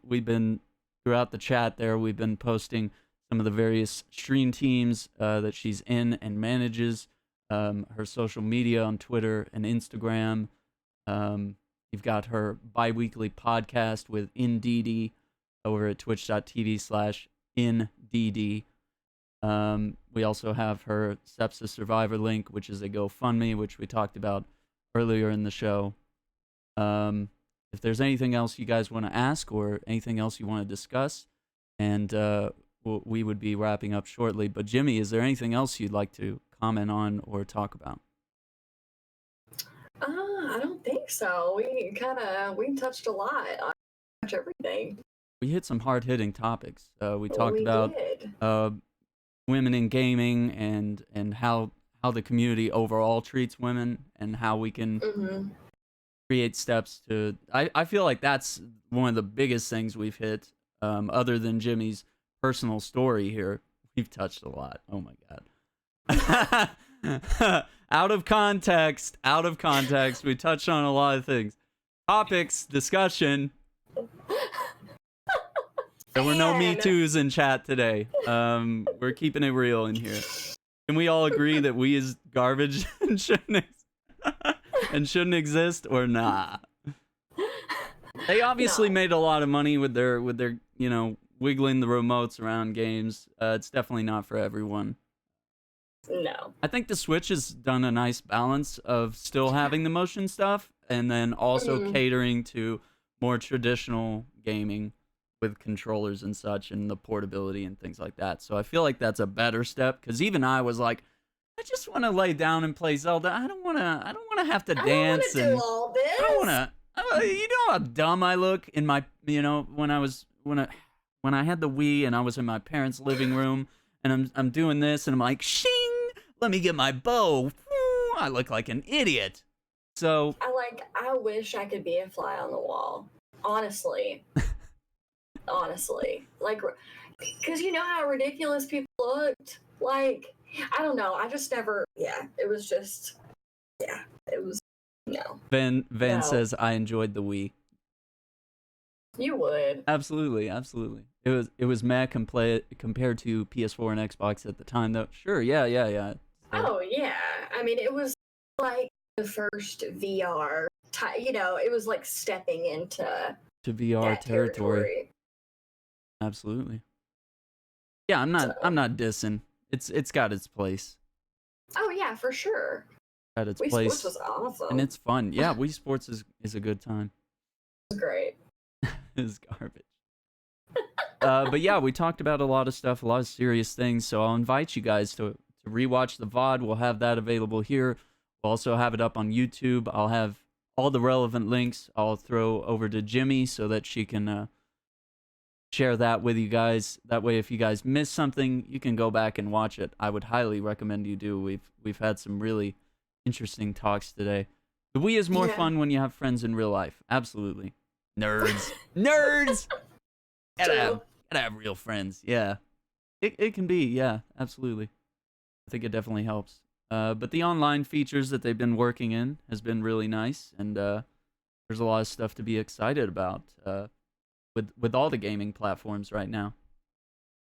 We've been throughout the chat there. We've been posting some of the various stream teams that she's in and manages. Her social media on Twitter and Instagram. You've got her bi-weekly podcast with InDD over at twitch.tv/InDD. We also have her Sepsis Survivor link, which is a GoFundMe, which we talked about earlier in the show. If there's anything else you guys want to ask or anything else you want to discuss, and we would be wrapping up shortly. But Jimmy, is there anything else you'd like to comment on or talk about? I don't think so. We touched a lot on everything. We hit some hard-hitting topics. We talked about women in gaming and how the community overall treats women and how we can create steps to. I feel like that's one of the biggest things we've hit. Other than Jimmy's personal story here, we've touched a lot. Oh my god. Out of context, we touched on a lot of things. Topics, discussion. There were no Me Too's in chat today. We're keeping it real in here. Can we all agree that we is garbage and shouldn't exist, or nah? They obviously made a lot of money with their wiggling the remotes around games. It's definitely not for everyone. No. I think the Switch has done a nice balance of still having the motion stuff and then also catering to more traditional gaming with controllers and such, and the portability and things like that. So I feel like that's a better step, because even I was like, I just want to lay down and play Zelda. I don't want to have to dance. I don't want to do all this. I don't want to. You know how dumb I look in my, when I had the Wii and I was in my parents' living room and I'm doing this and I'm like, shing, let me get my bow. I look like an idiot. So I wish I could be a fly on the wall. Honestly. Honestly. Like, because you know how ridiculous people looked? Like, I don't know. I just never, it was just, it was, no. Van No. says, I enjoyed the Wii. You would. Absolutely. It was meh compared to PS4 and Xbox at the time, though. Sure, yeah. Oh, yeah. I mean, it was like the first VR, it was like stepping into VR territory. Absolutely. Yeah, I'm not dissing. It's got its place. Oh yeah, for sure. Got its Wii place. Sports was awesome. And it's fun. Yeah, Wii Sports is a good time. It's great. It's garbage. But yeah, we talked about a lot of stuff, a lot of serious things. So I'll invite you guys to rewatch the VOD. We'll have that available here. We'll also have it up on YouTube. I'll have all the relevant links. I'll throw over to Jimmy so that she can share that with you guys. That way, if you guys miss something, you can go back and watch it. I would highly recommend you do. We've had some really interesting talks today. The Wii is more fun when you have friends in real life. Absolutely. Nerds. Nerds! Gotta have real friends. Yeah. It can be. Yeah, absolutely. I think it definitely helps. But the online features that they've been working in has been really nice. And there's a lot of stuff to be excited about with all the gaming platforms right now.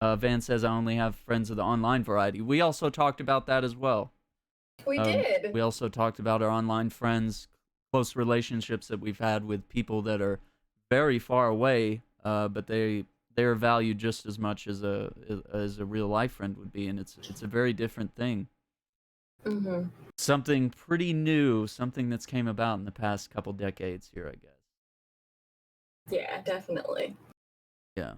Van says, I only have friends of the online variety. We also talked about that as well. We did. We also talked about our online friends, close relationships that we've had with people that are very far away, but they are valued just as much as a real life friend would be, and it's a very different thing. Mm-hmm. Something pretty new, something that's came about in the past couple decades here, I guess. Yeah, definitely. Yeah.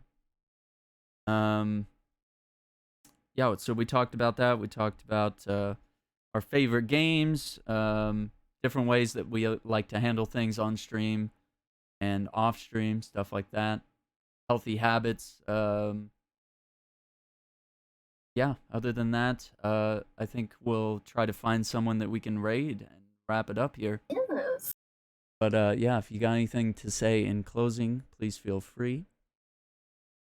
Yeah, so we talked about that. We talked about our favorite games, different ways that we like to handle things on stream and off stream, stuff like that. Healthy habits. Yeah, other than that, I think we'll try to find someone that we can raid and wrap it up here. Yes. But yeah, if you got anything to say in closing, please feel free.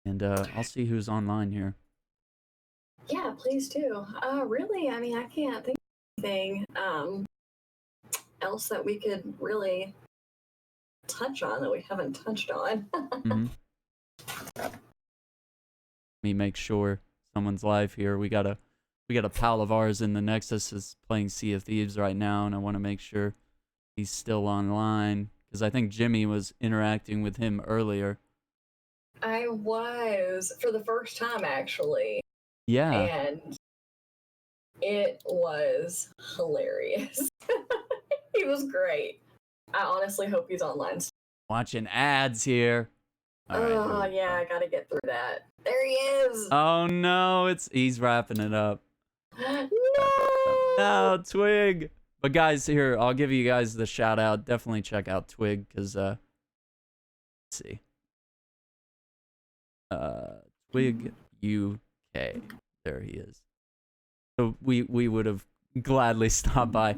And I'll see who's online here. Yeah, please do. Really, I mean, I can't think of anything else that we could really touch on that we haven't touched on. Mm-hmm. Let me make sure someone's live here. We got a pal of ours in the Nexus is playing Sea of Thieves right now, and I want to make sure he's still online because I think Jimmy was interacting with him earlier. I was for the first time actually. Yeah. And it was hilarious. He was great. I honestly hope he's online. Watching ads here. Oh yeah, I gotta get through that. There he is. Oh no, he's wrapping it up. No, Twig. But guys, here, I'll give you guys the shout out. Definitely check out Twig, because let's see. Twig UK. There he is. So we would have gladly stopped by.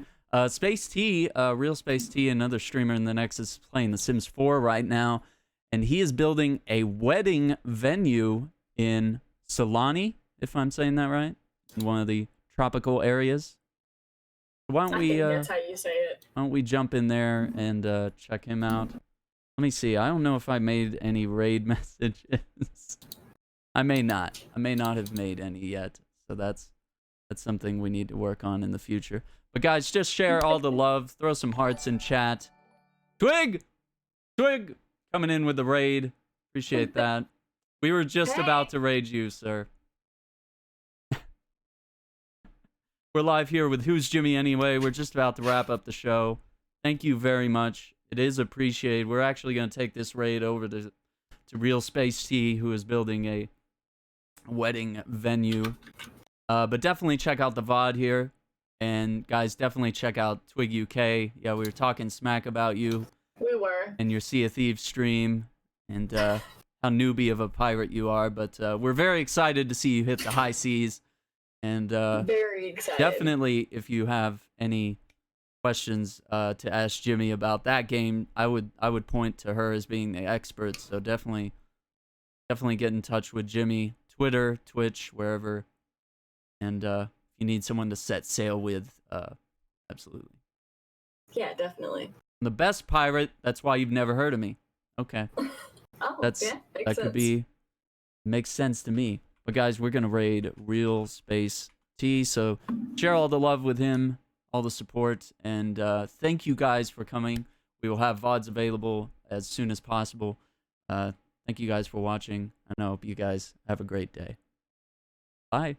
Space T, Real Space T, another streamer in the Nexus, playing The Sims 4 right now, and he is building a wedding venue in Solani, if I'm saying that right, in one of the tropical areas. Why don't we? I think that's how you say it. Why don't we jump in there and check him out? Let me see. I don't know if I made any raid messages. I may not. I may not have made any yet. So that's something we need to work on in the future. But guys, just share all the love. Throw some hearts in chat. Twig! Twig! Coming in with the raid. Appreciate that. We were just about to raid you, sir. We're live here with Who's Jimmy Anyway. We're just about to wrap up the show. Thank you very much. It is appreciated. We're actually going to take this raid over to to Real Space T, who is building a wedding venue. But definitely check out the VOD here. And guys, definitely check out Twig UK. Yeah, we were talking smack about you. We were. And your Sea of Thieves stream. And how newbie of a pirate you are. But we're very excited to see you hit the high seas. And very excited. definitely, if you have any questions to ask Jimmy about that game, I would point to her as being the expert. So definitely get in touch with Jimmy, Twitter, Twitch, wherever. And if you need someone to set sail with, absolutely. Yeah, definitely. The best pirate. That's why you've never heard of me. Okay. Oh, That makes could sense. makes sense to me. But guys, we're gonna raid Real Space T. So share all the love with him, all the support, and thank you guys for coming. We will have VODs available as soon as possible. Thank you guys for watching, and I hope you guys have a great day. Bye.